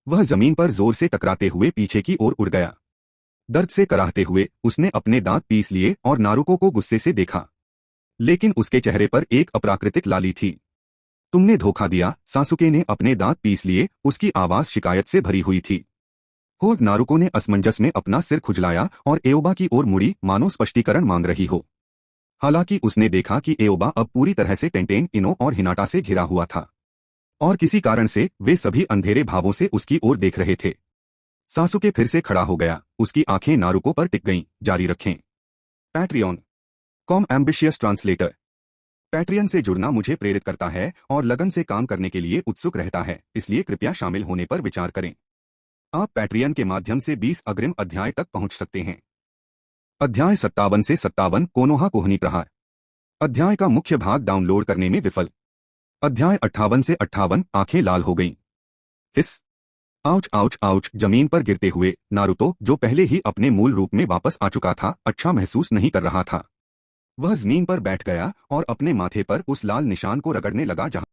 वह जमीन पर जोर से टकराते हुए पीछे की ओर उड़ गया। दर्द से कराहते हुए उसने अपने दांत पीस लिए और नारुको को गुस्से से देखा, लेकिन उसके चेहरे पर एक अप्राकृतिक लाली थी। तुमने धोखा दिया। सासुके ने अपने दांत पीस लिए, उसकी आवाज शिकायत से भरी हुई थी। नारुको ने असमंजस में अपना सिर खुजलाया और एओबा की ओर मुड़ी, मानो स्पष्टीकरण मांग रही हो। हालांकि उसने देखा कि एओबा अब पूरी तरह से टेंटेन, इनो और हिनाटा से घिरा हुआ था, और किसी कारण से वे सभी अंधेरे भावों से उसकी ओर देख रहे थे। सासुके फिर से खड़ा हो गया, उसकी आंखें नारुको पर टिक गईं। जारी रखें। Patreon .com ambitious translator. Patreon से जुड़ना मुझे प्रेरित करता है और लगन से काम करने के लिए उत्सुक रहता है, इसलिए कृपया शामिल होने पर विचार करें। आप पैट्रियन के माध्यम से 20 अग्रिम अध्याय तक पहुंच सकते हैं। अध्याय 57 से 57 कोनोहा कोहनी प्रहार। अध्याय का मुख्य भाग डाउनलोड करने में विफल। अध्याय 58 से 58 आंखें लाल हो गईं। हिस। Ouch ouch ouch. जमीन पर गिरते हुए नारुतो, जो पहले ही अपने मूल रूप में वापस आ चुका था, अच्छा महसूस नहीं कर रहा था। वह जमीन पर बैठ गया और अपने माथे पर उस लाल निशान को रगड़ने लगा जहां